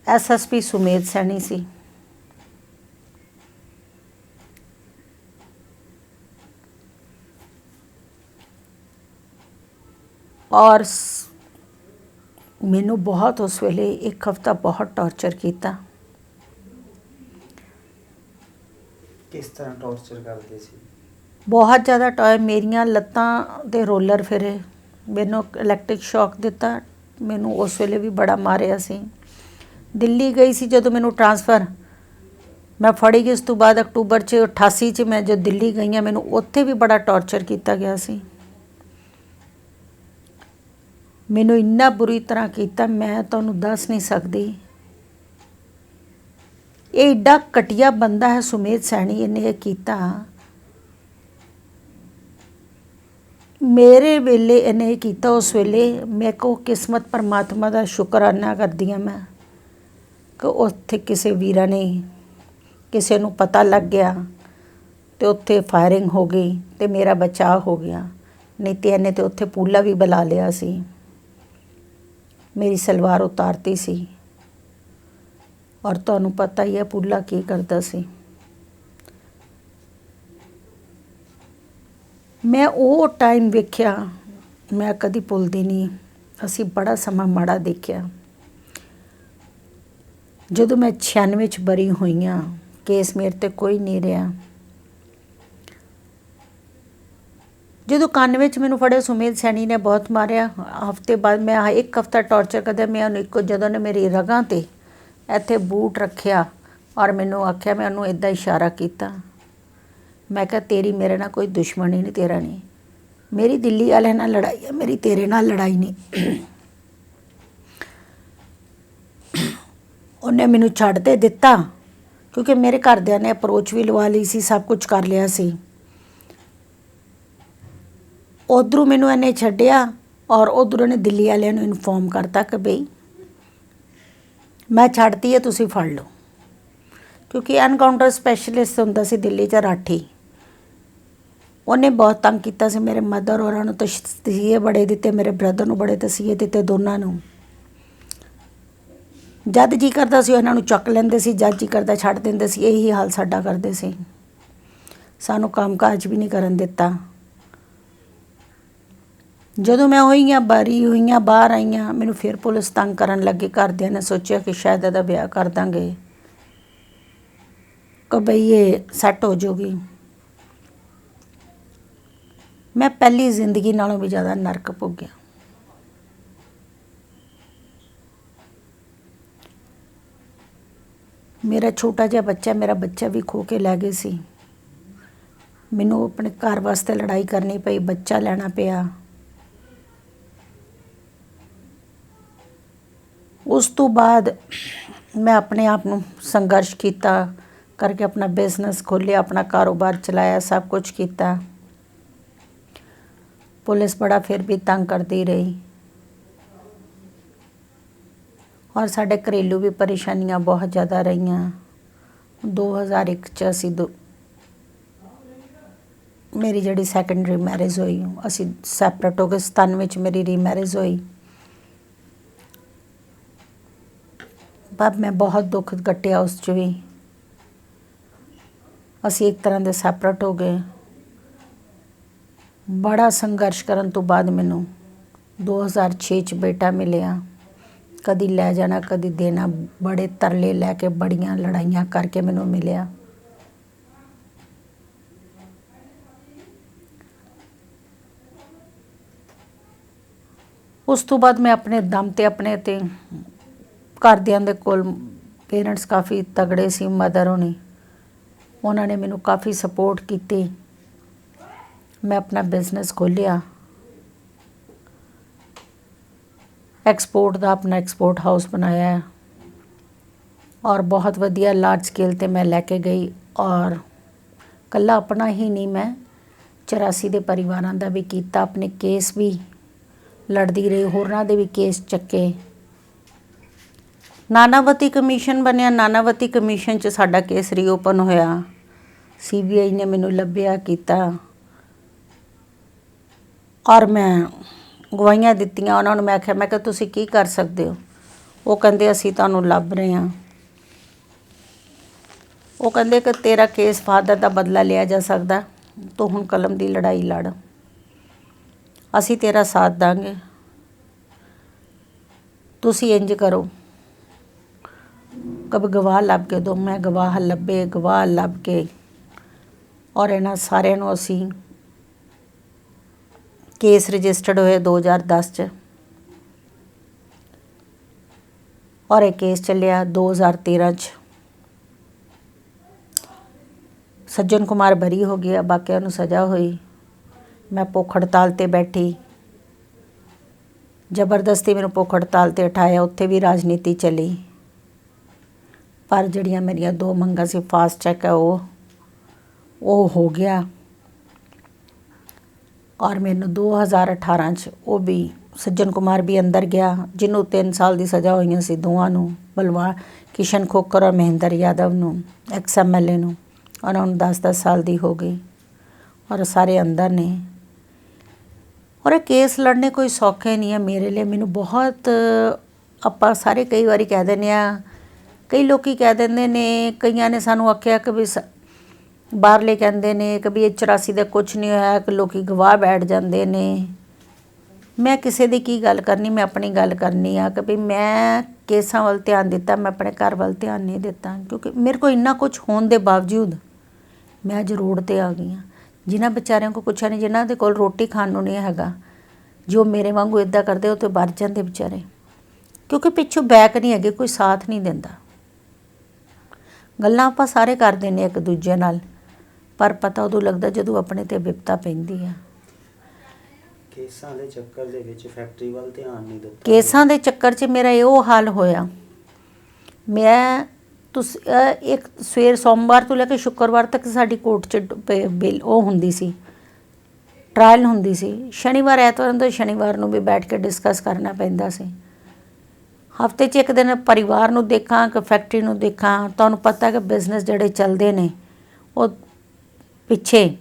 SSP ਸੁਮੇਧ ਸੈਣੀ ਸੀ। ਔਰ ਮੈਨੂੰ ਬਹੁਤ ਉਸ ਵੇਲੇ 1 ਹਫ਼ਤਾ ਬਹੁਤ ਟੌਰਚਰ ਕੀਤਾ। ਕਿਸ ਤਰ੍ਹਾਂ ਟੌਰਚਰ ਕਰਦੇ ਸੀ? ਬਹੁਤ ਜ਼ਿਆਦਾ ਮੇਰੀਆਂ ਲੱਤਾਂ ਦੇ ਰੋਲਰ ਫਿਰੇ, ਮੈਨੂੰ ਇਲੈਕਟ੍ਰਿਕ ਸ਼ੌਕ ਦਿੱਤਾ। ਮੈਨੂੰ ਉਸ ਵੇਲੇ ਵੀ ਬੜਾ ਮਾਰਿਆ ਸੀ। ਦਿੱਲੀ ਗਈ ਸੀ ਜਦੋਂ ਮੈਨੂੰ ਟਰਾਂਸਫਰ ਮੈਂ ਫੜੀ ਗਈ। ਉਸ ਤੋਂ ਬਾਅਦ ਅਕਤੂਬਰ 'ਚ 88 'ਚ ਮੈਂ ਜਦ ਦਿੱਲੀ ਗਈ ਹਾਂ, ਮੈਨੂੰ ਉੱਥੇ ਵੀ ਬੜਾ ਟੌਰਚਰ ਕੀਤਾ ਗਿਆ ਸੀ। ਮੈਨੂੰ ਇੰਨਾ ਬੁਰੀ ਤਰ੍ਹਾਂ ਕੀਤਾ ਮੈਂ ਤੁਹਾਨੂੰ ਦੱਸ ਨਹੀਂ ਸਕਦੀ। ਇਹ ਏਡਾ ਘਟੀਆ ਬੰਦਾ ਹੈ ਸੁਮੇਧ ਸੈਣੀ, ਇਹਨੇ ਇਹ ਕੀਤਾ ਮੇਰੇ ਵੇਲੇ। ਇਹਨੇ ਇਹ ਕੀਤਾ ਉਸ ਵੇਲੇ। ਮੇਰੇ ਕੋਲ ਕਿਸਮਤ ਪਰਮਾਤਮਾ ਦਾ ਸ਼ੁਕਰਾਨਾ ਕਰਦੀ ਹਾਂ ਮੈਂ ਕਿ ਉੱਥੇ ਕਿਸੇ ਵੀਰਾਂ ਨੇ ਕਿਸੇ ਨੂੰ ਪਤਾ ਲੱਗ ਗਿਆ ਅਤੇ ਉੱਥੇ ਫਾਇਰਿੰਗ ਹੋ ਗਈ ਅਤੇ ਮੇਰਾ ਬਚਾਅ ਹੋ ਗਿਆ। ਨਹੀਂ ਤਾਂ ਇਹਨੇ ਤਾਂ ਉੱਥੇ ਪੂਲਾ ਵੀ ਬੁਲਾ ਲਿਆ ਸੀ, ਮੇਰੀ ਸਲਵਾਰ ਉਤਾਰਤੀ ਸੀ। ਔਰ ਤੁਹਾਨੂੰ ਪਤਾ ਹੀ ਹੈ ਪੂਲਾ ਕੀ ਕਰਦਾ ਸੀ। ਮੈਂ ਉਹ ਟਾਈਮ ਵੇਖਿਆ, ਮੈਂ ਕਦੀ ਭੁੱਲਦੀ ਨਹੀਂ। ਅਸੀਂ ਬੜਾ ਸਮਾਂ ਮਾੜਾ ਦੇਖਿਆ। ਜਦੋਂ ਮੈਂ 96 'ਚ ਬਰੀ ਹੋਈ ਹਾਂ, ਕੇਸ ਮੇਰੇ 'ਤੇ ਕੋਈ ਨਹੀਂ ਰਿਹਾ। ਜਦੋਂ 91 'ਚ ਮੈਨੂੰ ਫੜਿਆ ਸੁਮੇਧ ਸੈਣੀ ਨੇ ਬਹੁਤ ਮਾਰਿਆ। ਹਫ਼ਤੇ ਬਾਅਦ ਮੈਂ 1 ਹਫ਼ਤਾ ਟੌਰਚਰ ਕਰਦਾ। ਮੈਂ ਉਹਨੂੰ ਜਦੋਂ ਨੇ ਮੇਰੀ ਰਗਾਂ 'ਤੇ ਇੱਥੇ ਬੂਟ ਰੱਖਿਆ ਔਰ ਮੈਨੂੰ ਆਖਿਆ, ਮੈਂ ਉਹਨੂੰ ਇੱਦਾਂ ਇਸ਼ਾਰਾ ਕੀਤਾ, ਮੈਂ ਕਿਹਾ ਤੇਰੀ ਮੇਰੇ ਨਾਲ ਕੋਈ ਦੁਸ਼ਮਣੀ ਨਹੀਂ, ਤੇਰਾ ਨਹੀਂ। ਮੇਰੀ ਦਿੱਲੀ ਵਾਲਿਆਂ ਨਾਲ ਲੜਾਈ ਹੈ, ਮੇਰੀ ਤੇਰੇ ਨਾਲ ਲੜਾਈ ਨਹੀਂ। ਉਹਨੇ ਮੈਨੂੰ ਛੱਡ ਤੇ ਦਿੱਤਾ ਕਿਉਂਕਿ ਮੇਰੇ ਘਰਦਿਆਂ ਨੇ ਅਪਰੋਚ ਵੀ ਲਵਾ ਲਈ ਸੀ, ਸਭ ਕੁਝ ਕਰ ਲਿਆ ਸੀ। ਉੱਧਰੋਂ ਮੈਨੂੰ ਇਹਨੇ ਛੱਡਿਆ ਔਰ ਉੱਧਰੋਂ ਨੇ ਦਿੱਲੀ ਵਾਲਿਆਂ ਨੂੰ ਇਨਫੋਰਮ ਕਰਤਾ ਕਿ ਬਈ ਮੈਂ ਛੱਡਤੀ ਹੈ, ਤੁਸੀਂ ਫੜ ਲਓ। ਕਿਉਂਕਿ ਐਨਕਾਊਂਟਰ ਸਪੈਸ਼ਲਿਸਟ ਹੁੰਦਾ ਸੀ ਦਿੱਲੀ 'ਚ ਰਾਠੀ, ਉਹਨੇ ਬਹੁਤ ਤੰਗ ਕੀਤਾ ਸੀ ਮੇਰੇ ਮਦਰ ਹੋਰਾਂ ਨੂੰ। ਤਸੀਹੇ ਬੜੇ ਦਿੱਤੇ, ਮੇਰੇ ਬ੍ਰਦਰ ਨੂੰ ਬੜੇ ਤਸੀਹੇ ਦਿੱਤੇ, ਦੋਨਾਂ ਨੂੰ। ਜਦ ਜੀ ਕਰਦਾ ਸੀ ਇਹਨਾਂ ਨੂੰ ਚੱਕ ਲੈਂਦੇ ਸੀ, ਜਦ ਜੀ ਕਰਦਾ ਛੱਡ ਦਿੰਦੇ ਸੀ। ਇਹੀ ਹਾਲ ਸਾਡਾ ਕਰਦੇ ਸੀ। ਸਾਨੂੰ ਕੰਮਕਾਜ ਵੀ ਨਹੀਂ ਕਰਨ ਦਿੱਤਾ। ਜਦੋਂ ਮੈਂ ਹੋਈਆਂ ਬਾਹਰ ਆਈਆਂ, ਮੈਨੂੰ ਫਿਰ ਪੁਲਿਸ ਤੰਗ ਕਰਨ ਲੱਗੀ। ਘਰਦਿਆਂ ਨੇ ਸੋਚਿਆ ਕਿ ਸ਼ਾਇਦ ਇਹਦਾ ਵਿਆਹ ਕਰ ਦਾਂਗੇ ਕਿ ਬਈ ਇਹ ਸੈੱਟ ਹੋ ਜਾਊਗੀ। ਮੈਂ ਪਹਿਲੀ ਜ਼ਿੰਦਗੀ ਨਾਲੋਂ ਵੀ ਜ਼ਿਆਦਾ ਨਰਕ ਭੋਗਿਆ। ਮੇਰਾ ਛੋਟਾ ਜਿਹਾ ਮੇਰਾ ਬੱਚਾ ਵੀ ਖੋ ਕੇ ਲੈ ਗਏ ਸੀ। ਮੈਨੂੰ ਆਪਣੇ ਘਰ ਵਾਸਤੇ ਲੜਾਈ ਕਰਨੀ ਪਈ, ਬੱਚਾ ਲੈਣਾ ਪਿਆ। ਉਸ ਤੋਂ ਬਾਅਦ ਮੈਂ ਆਪਣੇ ਆਪ ਨੂੰ ਸੰਘਰਸ਼ ਕੀਤਾ ਕਰਕੇ ਆਪਣਾ ਬਿਜ਼ਨਸ ਖੋਲ੍ਹਿਆ, ਆਪਣਾ ਕਾਰੋਬਾਰ ਚਲਾਇਆ, ਸਭ ਕੁਝ ਕੀਤਾ। ਪੁਲਿਸ ਬੜਾ ਫਿਰ ਵੀ ਤੰਗ ਕਰਦੀ ਰਹੀ ਔਰ ਸਾਡੇ ਘਰੇਲੂ ਵੀ ਪਰੇਸ਼ਾਨੀਆਂ ਬਹੁਤ ਜ਼ਿਆਦਾ ਰਹੀਆਂ। 2001 'ਚ ਮੇਰੀ ਜਿਹੜੀ ਸੈਕੰਡਰੀ ਮੈਰਿਜ ਹੋਈ, ਅਸੀਂ ਸੈਪਰੇਟ ਹੋ ਗਏ। 97 'ਚ ਮੇਰੀ ਰੀਮੈਰਿਜ ਹੋਈ। ਪਰ ਮੈਂ ਬਹੁਤ ਦੁੱਖ ਕੱਟਿਆ ਉਸ 'ਚ ਵੀ। ਅਸੀਂ ਇੱਕ ਤਰ੍ਹਾਂ ਦੇ ਸੈਪਰੇਟ ਹੋ ਗਏ। ਬੜਾ ਸੰਘਰਸ਼ ਕਰਨ ਤੋਂ ਬਾਅਦ ਮੈਨੂੰ 2006 'ਚ ਬੇਟਾ ਮਿਲਿਆ। ਕਦੀ ਲੈ ਜਾਣਾ, ਕਦੀ ਦੇਣਾ, ਬੜੇ ਤਰਲੇ ਲੈ ਕੇ, ਬੜੀਆਂ ਲੜਾਈਆਂ ਕਰਕੇ ਮੈਨੂੰ ਮਿਲਿਆ। ਉਸ ਤੋਂ ਬਾਅਦ ਮੈਂ ਆਪਣੇ ਦਮ 'ਤੇ ਘਰਦਿਆਂ ਦੇ ਕੋਲ, ਪੇਰੈਂਟਸ ਕਾਫੀ ਤਗੜੇ ਸੀ, ਮਦਰ ਹੋਣੀ, ਉਹਨਾਂ ਨੇ ਮੈਨੂੰ ਕਾਫੀ ਸਪੋਰਟ ਕੀਤੀ। ਮੈਂ ਆਪਣਾ ਬਿਜ਼ਨਸ ਖੋਲ੍ਹਿਆ, ਐਕਸਪੋਰਟ ਦਾ ਆਪਣਾ ਐਕਸਪੋਰਟ ਹਾਊਸ ਬਣਾਇਆ ਔਰ ਬਹੁਤ ਵਧੀਆ ਲਾਰਜ ਸਕੇਲ 'ਤੇ ਮੈਂ ਲੈ ਕੇ ਗਈ। ਔਰ ਇਕੱਲਾ ਆਪਣਾ ਹੀ ਨਹੀਂ, ਮੈਂ 84 ਦੇ ਪਰਿਵਾਰਾਂ ਦਾ ਵੀ ਕੀਤਾ। ਆਪਣੇ ਕੇਸ ਵੀ ਲੜਦੀ ਰਹੀ, ਹੋਰਨਾਂ ਦੇ ਵੀ ਕੇਸ ਚੱਕੇ। ਨਾਨਾਵਤੀ ਕਮਿਸ਼ਨ ਬਣਿਆ। ਨਾਨਾਵਤੀ ਕਮਿਸ਼ਨ 'ਚ ਸਾਡਾ ਕੇਸ ਰੀਓਪਨ ਹੋਇਆ। CBI ਨੇ ਮੈਨੂੰ ਲੱਭਿਆ ਕੀਤਾ ਔਰ ਮੈਂ ਗਵਾਹੀਆਂ ਦਿੱਤੀਆਂ ਉਹਨਾਂ ਨੂੰ। ਮੈਂ ਕਿਹਾ ਤੁਸੀਂ ਕੀ ਕਰ ਸਕਦੇ ਹੋ? ਉਹ ਕਹਿੰਦੇ ਅਸੀਂ ਤੁਹਾਨੂੰ ਲੱਭ ਰਹੇ ਹਾਂ। ਉਹ ਕਹਿੰਦੇ ਕਿ ਤੇਰਾ ਕੇਸ ਫਾਦਰ ਦਾ ਬਦਲਾ ਲਿਆ ਜਾ ਸਕਦਾ, ਤੂੰ ਹੁਣ ਕਲਮ ਦੀ ਲੜਾਈ ਲੜ, ਅਸੀਂ ਤੇਰਾ ਸਾਥ ਦਾਂਗੇ। ਤੁਸੀਂ ਇੰਜ ਕਰੋ, ਕਦੇ ਗਵਾਹ ਲੱਭ ਕੇ ਦਿਓ। ਮੈਂ ਗਵਾਹ ਲੱਭ ਕੇ ਔਰ ਇਹਨਾਂ ਸਾਰਿਆਂ ਨੂੰ ਅਸੀਂ ਕੇਸ ਰਜਿਸਟਰਡ ਹੋਏ 2010 'ਚ ਔਰ ਇਹ ਕੇਸ ਚੱਲਿਆ 2013 'ਚ। ਸੱਜਣ ਕੁਮਾਰ ਬਰੀ ਹੋ ਗਿਆ, ਬਾਕੀਆਂ ਨੂੰ ਸਜ਼ਾ ਹੋਈ। ਮੈਂ ਭੁੱਖ ਹੜਤਾਲ 'ਤੇ ਬੈਠੀ, ਜ਼ਬਰਦਸਤੀ ਮੈਨੂੰ ਭੁੱਖ ਹੜਤਾਲ 'ਤੇ ਉਠਾਇਆ। ਉੱਥੇ ਵੀ ਰਾਜਨੀਤੀ ਚੱਲੀ। ਪਰ ਜਿਹੜੀਆਂ ਮੇਰੀਆਂ 2 ਮੰਗਾਂ ਸੀ, ਫਾਸਟ ਟਰੈਕ ਹੈ, ਉਹ ਹੋ ਗਿਆ ਔਰ ਮੈਨੂੰ 2018 ਚ ਉਹ ਵੀ ਸੱਜਣ ਕੁਮਾਰ ਵੀ ਅੰਦਰ ਗਿਆ, ਜਿਹਨੂੰ 3 ਸਾਲ ਦੀ ਸਜ਼ਾ ਹੋਈਆਂ ਸੀ ਦੋਵਾਂ ਨੂੰ, ਕਿਸ਼ਨ ਖੋਖਰ ਔਰ ਮਹਿੰਦਰ ਯਾਦਵ ਨੂੰ, XMLA ਨੂੰ। ਉਹਨਾਂ ਨੂੰ 10-10 ਸਾਲ ਦੀ ਹੋ ਗਈ ਔਰ ਸਾਰੇ ਅੰਦਰ ਨੇ। ਔਰ ਇਹ ਕੇਸ ਲੜਨੇ ਕੋਈ ਸੌਖੇ ਨਹੀਂ ਹੈ ਮੇਰੇ ਲਈ। ਮੈਨੂੰ ਬਹੁਤ, ਆਪਾਂ ਸਾਰੇ ਕਈ ਵਾਰੀ ਕਹਿ ਦਿੰਦੇ ਹਾਂ, ਕਈ ਲੋਕ ਕਹਿ ਦਿੰਦੇ ਨੇ, ਕਈਆਂ ਨੇ ਸਾਨੂੰ ਆਖਿਆ ਕਿ ਵੀ ਬਾਹਰਲੇ ਕਹਿੰਦੇ ਨੇ ਕਿ ਵੀ ਇਹ 84 ਦਾ ਕੁਛ ਨਹੀਂ ਹੋਇਆ, ਕਿ ਲੋਕ ਗਵਾਹ ਬੈਠ ਜਾਂਦੇ ਨੇ। ਮੈਂ ਕਿਸੇ ਦੀ ਕੀ ਗੱਲ ਕਰਨੀ, ਮੈਂ ਆਪਣੀ ਗੱਲ ਕਰਨੀ ਆ ਕਿ ਵੀ ਮੈਂ ਕੇਸਾਂ ਵੱਲ ਧਿਆਨ ਦਿੱਤਾ, ਮੈਂ ਆਪਣੇ ਘਰ ਵੱਲ ਧਿਆਨ ਨਹੀਂ ਦਿੱਤਾ। ਕਿਉਂਕਿ ਮੇਰੇ ਕੋਲ ਇੰਨਾ ਕੁਛ ਹੋਣ ਦੇ ਬਾਵਜੂਦ ਮੈਂ ਅੱਜ ਰੋਡ 'ਤੇ ਆ ਗਈ ਹਾਂ। ਜਿਨ੍ਹਾਂ ਵਿਚਾਰਿਆਂ ਕੋਲ ਕੁਛ ਨਹੀਂ, ਜਿਨ੍ਹਾਂ ਦੇ ਕੋਲ ਰੋਟੀ ਖਾਣ ਨੂੰ ਨਹੀਂ ਹੈਗਾ, ਜੋ ਮੇਰੇ ਵਾਂਗੂ ਇੱਦਾਂ ਕਰਦੇ ਉਹ ਤਾਂ ਮਰ ਜਾਂਦੇ ਵਿਚਾਰੇ। ਕਿਉਂਕਿ ਪਿੱਛੋਂ ਬੈਕ ਨਹੀਂ ਹੈਗੇ, ਕੋਈ ਸਾਥ ਨਹੀਂ ਦਿੰਦਾ। ਗੱਲਾਂ ਆਪਾਂ ਸਾਰੇ ਕਰਦੇ ਨੇ ਇੱਕ ਦੂਜੇ ਨਾਲ, ਪਰ ਪਤਾ ਉਦੋਂ ਲੱਗਦਾ ਜਦੋਂ ਆਪਣੇ 'ਤੇ ਵਿਪਤਾ ਪੈਂਦੀ ਆ। ਕੇਸਾਂ ਦੇ ਚੱਕਰ ਦੇ ਵਿੱਚ ਫੈਕਟਰੀ ਵੱਲ ਧਿਆਨ ਨਹੀਂ ਦਿੱਤਾ। ਕੇਸਾਂ ਦੇ ਚੱਕਰ 'ਚ ਮੇਰਾ ਇਹੋ ਹਾਲ ਹੋਇਆ। ਮੈਂ ਇੱਕ ਸਵੇਰ ਸੋਮਵਾਰ ਤੋਂ ਲੈ ਕੇ ਸ਼ੁੱਕਰਵਾਰ ਤੱਕ ਸਾਡੀ ਕੋਰਟ 'ਚ ਬਿੱਲ ਉਹ ਹੁੰਦੀ ਸੀ, ਟਰਾਇਲ ਹੁੰਦੀ ਸੀ। ਸ਼ਨੀਵਾਰ ਐਤਵਾਰ ਤੋਂ ਸ਼ਨੀਵਾਰ ਨੂੰ ਵੀ ਬੈਠ ਕੇ ਡਿਸਕਸ ਕਰਨਾ ਪੈਂਦਾ ਸੀ। ਹਫ਼ਤੇ 'ਚ ਇੱਕ ਦਿਨ ਪਰਿਵਾਰ ਨੂੰ ਦੇਖਾਂ ਕਿ ਫੈਕਟਰੀ ਨੂੰ ਦੇਖਾਂ। ਤੁਹਾਨੂੰ ਪਤਾ ਕਿ ਬਿਜ਼ਨਸ ਜਿਹੜੇ ਚੱਲਦੇ ਨੇ ਉਹ ਪਿੱਛੇ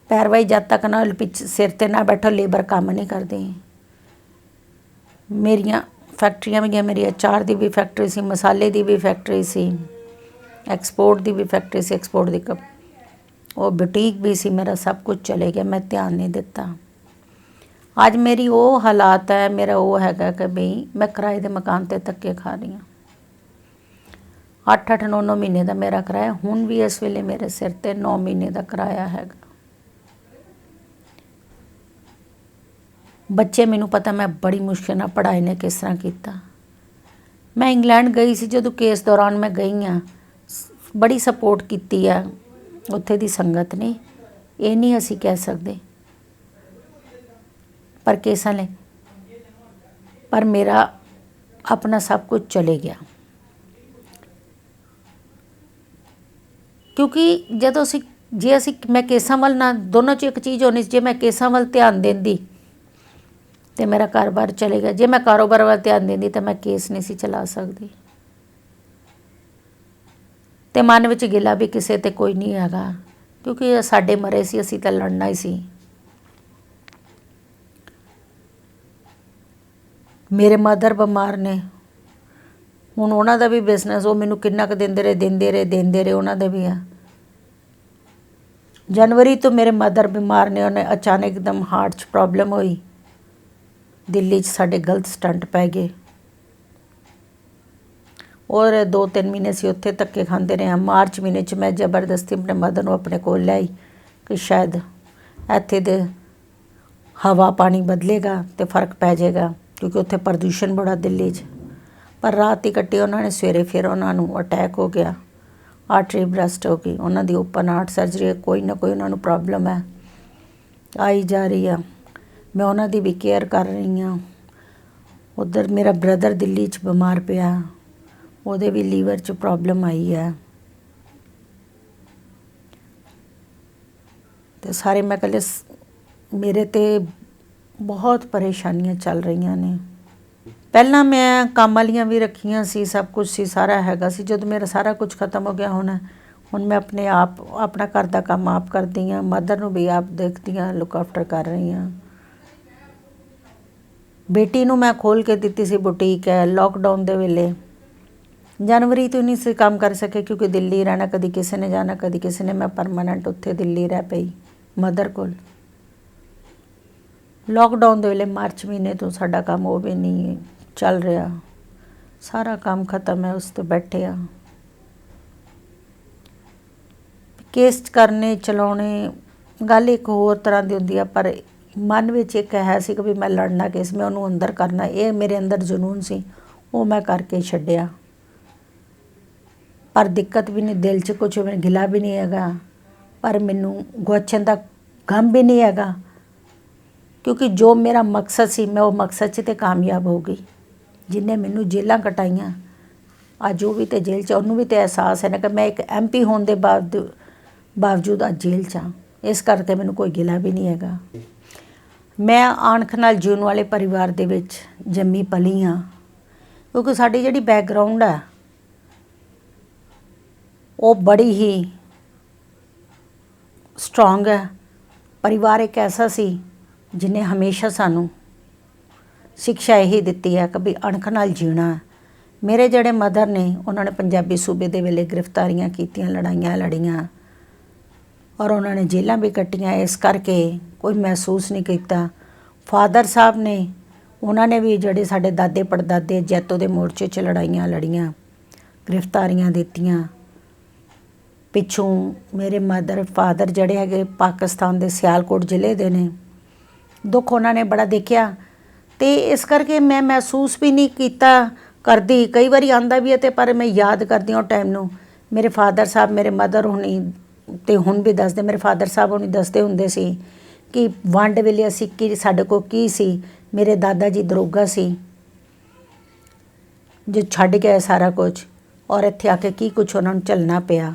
ਪੈਰਵਾਈ ਜਦ ਤੱਕ ਨਾ ਪਿੱਛੇ ਸਿਰ 'ਤੇ ਨਾ ਬੈਠੋ, ਲੇਬਰ ਕੰਮ ਨਹੀਂ ਕਰਦੀ। ਮੇਰੀਆਂ ਫੈਕਟਰੀਆਂ ਵੀ ਗਈਆਂ। ਮੇਰੀ ਅਚਾਰ ਦੀ ਵੀ ਫੈਕਟਰੀ ਸੀ, ਮਸਾਲੇ ਦੀ ਵੀ ਫੈਕਟਰੀ ਸੀ, ਐਕਸਪੋਰਟ ਦੀ ਵੀ ਫੈਕਟਰੀ ਸੀ, ਐਕਸਪੋਰਟ ਦੀ ਉਹ ਬੁਟੀਕ ਵੀ ਸੀ। ਮੇਰਾ ਸਭ ਕੁਝ ਚਲੇ ਗਿਆ, ਮੈਂ ਧਿਆਨ ਨਹੀਂ ਦਿੱਤਾ। ਅੱਜ ਮੇਰੀ ਉਹ ਹਾਲਾਤ ਹੈ, ਮੇਰਾ ਉਹ ਹੈਗਾ ਕਿ ਬਈ ਮੈਂ ਕਿਰਾਏ ਦੇ ਮਕਾਨ 'ਤੇ ਧੱਕੇ ਖਾ ਰਹੀ ਹਾਂ। 8-8 9-9 ਮਹੀਨੇ ਦਾ ਮੇਰਾ ਕਿਰਾਇਆ, ਹੁਣ ਵੀ ਇਸ ਵੇਲੇ ਮੇਰੇ ਸਿਰ 'ਤੇ 9 ਮਹੀਨੇ ਦਾ ਕਿਰਾਇਆ ਹੈਗਾ। ਬੱਚੇ ਮੈਨੂੰ ਪਤਾ ਮੈਂ ਬੜੀ ਮੁਸ਼ਕਿਲ ਨਾਲ ਪੜ੍ਹਾਈ ਨੇ ਕਿਸ ਤਰ੍ਹਾਂ ਕੀਤਾ। ਮੈਂ ਇੰਗਲੈਂਡ ਗਈ ਸੀ, ਜਦੋਂ ਕੇਸ ਦੌਰਾਨ ਮੈਂ ਗਈ ਹਾਂ, ਬੜੀ ਸਪੋਰਟ ਕੀਤੀ ਆ ਉੱਥੇ ਦੀ ਸੰਗਤ ਨੇ, ਇਹ ਨਹੀਂ ਅਸੀਂ ਕਹਿ ਸਕਦੇ, ਪਰ ਕੇਸਾਂ ਲਈ ਪਰ ਮੇਰਾ ਆਪਣਾ ਸਭ ਕੁਝ ਚਲੇ ਗਿਆ। ਕਿਉਂਕਿ ਜਦੋਂ ਮੈਂ ਕੇਸਾਂ ਵੱਲ ਨਾ, ਦੋਨੋਂ 'ਚ ਇੱਕ ਚੀਜ਼ ਹੋਣੀ ਸੀ, ਜੇ ਮੈਂ ਕੇਸਾਂ ਵੱਲ ਧਿਆਨ ਦਿੰਦੀ ਤੇ ਮੇਰਾ ਕਾਰੋਬਾਰ ਚਲੇ ਗਿਆ, ਜੇ ਮੈਂ ਕਾਰੋਬਾਰ ਵੱਲ ਧਿਆਨ ਦਿੰਦੀ ਤਾਂ ਮੈਂ ਕੇਸ ਨਹੀਂ ਸੀ ਚਲਾ ਸਕਦੀ। ਤੇ ਮਨ ਵਿੱਚ ਗਿਲਾ ਵੀ ਕਿਸੇ ਤੇ ਕੋਈ ਨਹੀਂ ਹੈਗਾ, ਕਿਉਂਕਿ ਸਾਡੇ ਮਰੇ ਸੀ, ਅਸੀਂ ਤਾਂ ਲੜਨਾ ਹੀ ਸੀ। ਮੇਰੇ ਮਦਰ ਬਿਮਾਰ ਨੇ, ਹੁਣ ਉਹਨਾਂ ਦਾ ਵੀ ਬਿਜ਼ਨਸ, ਉਹ ਮੈਨੂੰ ਕਿੰਨਾ ਕੁ ਦਿੰਦੇ ਰਹੇ ਉਹਨਾਂ ਦੇ ਵੀ ਆ। ਜਨਵਰੀ ਤੋਂ ਮੇਰੇ ਮਦਰ ਬਿਮਾਰ ਨੇ, ਉਹਨੇ ਅਚਾਨਕ ਇੱਕਦਮ ਹਾਰਟ 'ਚ ਪ੍ਰੋਬਲਮ ਹੋਈ, ਦਿੱਲੀ 'ਚ ਸਾਡੇ ਗਲਤ ਸਟੰਟ ਪੈ ਗਏ, ਔਰ 2-3 ਮਹੀਨੇ ਸੀ ਉੱਥੇ ਧੱਕੇ ਖਾਂਦੇ ਰਹੇ। ਮਾਰਚ ਮਹੀਨੇ 'ਚ ਮੈਂ ਜ਼ਬਰਦਸਤੀ ਆਪਣੇ ਮਦਰ ਨੂੰ ਆਪਣੇ ਕੋਲ ਲਿਆਈ ਕਿ ਸ਼ਾਇਦ ਇੱਥੇ ਦੇ ਹਵਾ ਪਾਣੀ ਬਦਲੇਗਾ ਤੇ ਫਰਕ ਪੈ ਜਾਏਗਾ, ਕਿਉਂਕਿ ਉੱਥੇ ਪ੍ਰਦੂਸ਼ਣ ਬੜਾ ਦਿੱਲੀ 'ਚ। ਪਰ ਰਾਤ ਹੀ ਕੱਟੀ ਉਹਨਾਂ ਨੇ, ਸਵੇਰੇ ਫਿਰ ਉਹਨਾਂ ਨੂੰ ਅਟੈਕ ਹੋ ਗਿਆ, ਆਰਟਰੀ ਬਰਸਟ ਹੋ ਗਈ, ਉਹਨਾਂ ਦੀ ਓਪਨ ਹਾਰਟ ਸਰਜਰੀ, ਕੋਈ ਨਾ ਕੋਈ ਉਹਨਾਂ ਨੂੰ ਪ੍ਰੋਬਲਮ ਹੈ, ਆਈ ਜਾ ਰਹੀ ਆ। ਮੈਂ ਉਹਨਾਂ ਦੀ ਵੀ ਕੇਅਰ ਕਰ ਰਹੀ ਹਾਂ। ਉੱਧਰ ਮੇਰਾ ਬ੍ਰਦਰ ਦਿੱਲੀ 'ਚ ਬਿਮਾਰ ਪਿਆ, ਉਹਦੇ ਵੀ ਲੀਵਰ 'ਚ ਪ੍ਰੋਬਲਮ ਆਈ ਹੈ। ਤੇ ਸਾਰੇ ਮੈਂ ਇਕੱਲੇ, ਮੇਰੇ 'ਤੇ ਬਹੁਤ ਪਰੇਸ਼ਾਨੀਆਂ ਚੱਲ ਰਹੀਆਂ ਨੇ। ਪਹਿਲਾਂ ਮੈਂ ਕੰਮ ਵਾਲੀਆਂ ਵੀ ਰੱਖੀਆਂ ਸੀ, ਸਭ ਕੁਝ ਸੀ, ਸਾਰਾ ਹੈਗਾ ਸੀ। ਜਦੋਂ ਮੇਰਾ ਸਾਰਾ ਕੁਝ ਖਤਮ ਹੋ ਗਿਆ, ਹੁਣ ਮੈਂ ਆਪਣੇ ਆਪ ਆਪਣਾ ਘਰ ਦਾ ਕੰਮ ਆਪ ਕਰਦੀ ਹਾਂ, ਮਦਰ ਨੂੰ ਵੀ ਆਪ ਦੇਖਦੀ ਹਾਂ, ਲੁੱਕ ਆਫਟਰ ਕਰ ਰਹੀ ਹਾਂ। ਬੇਟੀ ਨੂੰ ਮੈਂ ਖੋਲ੍ਹ ਕੇ ਦਿੱਤੀ ਸੀ ਬੁਟੀਕ ਹੈ, ਲੋਕਡਾਊਨ ਦੇ ਵੇਲੇ। ਜਨਵਰੀ ਤੋਂ ਨਹੀਂ ਸੀ ਕੰਮ ਕਰ ਸਕੇ, ਕਿਉਂਕਿ ਦਿੱਲੀ ਰਹਿਣਾ, ਕਦੀ ਕਿਸੇ ਨੇ ਜਾਣਾ ਕਦੀ ਕਿਸੇ ਨੇ, ਮੈਂ ਪਰਮਾਨੈਂਟ ਉੱਥੇ ਦਿੱਲੀ ਰਹਿ ਪਈ ਮਦਰ ਕੋਲ। ਲੋਕਡਾਊਨ ਦੇ ਵੇਲੇ ਮਾਰਚ ਮਹੀਨੇ ਤੋਂ ਸਾਡਾ ਕੰਮ ਉਹ ਵੀ ਨਹੀਂ ਚੱਲ ਰਿਹਾ, ਸਾਰਾ ਕੰਮ ਖਤਮ ਹੈ, ਉਸ 'ਤੇ ਬੈਠੇ ਆ। ਕੇਸ ਕਰਨੇ ਚਲਾਉਣੇ ਗੱਲ ਇੱਕ ਹੋਰ ਤਰ੍ਹਾਂ ਦੀ ਹੁੰਦੀ ਆ, ਪਰ ਮਨ ਵਿੱਚ ਇੱਕ ਹੈ ਸੀ ਕਿ ਵੀ ਮੈਂ ਲੜਨਾ ਕੇਸ, ਮੈਂ ਉਹਨੂੰ ਅੰਦਰ ਕਰਨਾ, ਇਹ ਮੇਰੇ ਅੰਦਰ ਜਨੂਨ ਸੀ, ਉਹ ਮੈਂ ਕਰਕੇ ਛੱਡਿਆ। ਪਰ ਦਿੱਕਤ ਵੀ ਨਹੀਂ, ਦਿਲ 'ਚ ਕੁਛ ਗਿਲਾ ਵੀ ਨਹੀਂ ਹੈਗਾ, ਪਰ ਮੈਨੂੰ ਗੁਆਚਣ ਦਾ ਗਮ ਵੀ ਨਹੀਂ ਹੈਗਾ, ਕਿਉਂਕਿ ਜੋ ਮੇਰਾ ਮਕਸਦ ਸੀ ਮੈਂ ਉਹ ਮਕਸਦ 'ਚ ਤਾਂ ਕਾਮਯਾਬ ਹੋ ਗਈ। ਜਿਹਨੇ ਮੈਨੂੰ ਜੇਲਾਂ ਕਟਾਈਆਂ, ਅੱਜ ਉਹ ਵੀ ਤਾਂ ਜੇਲ੍ਹ 'ਚ, ਉਹਨੂੰ ਵੀ ਤਾਂ ਅਹਿਸਾਸ ਹੈ ਨਾ ਕਿ ਮੈਂ ਇੱਕ MP ਹੋਣ ਦੇ ਬਾਵਜੂਦ ਅੱਜ ਜੇਲ੍ਹ 'ਚ ਹਾਂ। ਇਸ ਕਰਕੇ ਮੈਨੂੰ ਕੋਈ ਗਿਲਾ ਵੀ ਨਹੀਂ ਹੈਗਾ। ਮੈਂ ਆਣਖ ਨਾਲ ਜਿਉਣ ਵਾਲੇ ਪਰਿਵਾਰ ਦੇ ਵਿੱਚ ਜੰਮੀ ਪਲੀ ਹਾਂ, ਕਿਉਂਕਿ ਸਾਡੀ ਜਿਹੜੀ ਬੈਕਗਰਾਊਂਡ ਹੈ ਉਹ ਬੜੀ ਹੀ ਸਟਰੋਂਗ ਹੈ। ਪਰਿਵਾਰ ਇੱਕ ਐਸਾ ਸੀ ਜਿਹਨੇ ਹਮੇਸ਼ਾ ਸਾਨੂੰ ਸਿੱਖਿਆ ਇਹੀ ਦਿੱਤੀ ਹੈ ਕਿ ਵੀ ਅਣਖ ਨਾਲ ਜੀਣਾ। ਮੇਰੇ ਜਿਹੜੇ ਮਦਰ ਨੇ, ਉਹਨਾਂ ਨੇ ਪੰਜਾਬੀ ਸੂਬੇ ਦੇ ਵੇਲੇ ਗ੍ਰਿਫਤਾਰੀਆਂ ਕੀਤੀਆਂ, ਲੜਾਈਆਂ ਲੜੀਆਂ, ਔਰ ਉਹਨਾਂ ਨੇ ਜੇਲ੍ਹਾਂ ਵੀ ਕੱਟੀਆਂ, ਇਸ ਕਰਕੇ ਕੋਈ ਮਹਿਸੂਸ ਨਹੀਂ ਕੀਤਾ। ਫਾਦਰ ਸਾਹਿਬ ਨੇ, ਉਹਨਾਂ ਨੇ ਵੀ ਜਿਹੜੇ ਸਾਡੇ ਦਾਦੇ ਪੜਦਾਦੇ ਜੈਤੋ ਦੇ ਮੋਰਚੇ 'ਚ ਲੜਾਈਆਂ ਲੜੀਆਂ, ਗ੍ਰਿਫਤਾਰੀਆਂ ਦਿੱਤੀਆਂ। ਪਿੱਛੋਂ ਮੇਰੇ ਫਾਦਰ ਜਿਹੜੇ ਹੈਗੇ ਪਾਕਿਸਤਾਨ ਦੇ ਸਿਆਲਕੋਟ ਜ਼ਿਲ੍ਹੇ ਦੇ ਨੇ, ਦੁੱਖ ਉਹਨਾਂ ਨੇ ਬੜਾ ਦੇਖਿਆ, ਅਤੇ ਇਸ ਕਰਕੇ ਮੈਂ ਮਹਿਸੂਸ ਵੀ ਨਹੀਂ ਕੀਤਾ ਕਰਦੀ। ਕਈ ਵਾਰੀ ਆਉਂਦਾ ਵੀ ਹੈ, ਅਤੇ ਪਰ ਮੈਂ ਯਾਦ ਕਰਦੀ ਹਾਂ ਉਹ ਟਾਈਮ ਨੂੰ। ਮੇਰੇ ਫਾਦਰ ਸਾਹਿਬ, ਮੇਰੇ ਮਦਰ ਹੋਣੀ, ਅਤੇ ਹੁਣ ਵੀ ਦੱਸਦੇ, ਮੇਰੇ ਫਾਦਰ ਸਾਹਿਬ ਹੋਣੀ ਦੱਸਦੇ ਹੁੰਦੇ ਸੀ ਕਿ ਵੰਡ ਵੇਲੇ ਅਸੀਂ ਸਾਡੇ ਕੋਲ ਕੀ ਸੀ। ਮੇਰੇ ਦਾਦਾ ਜੀ ਦਰੋਗਾ ਸੀ, ਜੋ ਛੱਡ ਗਏ ਸਾਰਾ ਕੁਝ, ਔਰ ਇੱਥੇ ਆ ਕੇ ਕੀ ਕੁਛ ਉਹਨਾਂ ਨੂੰ ਝੱਲਣਾ ਪਿਆ।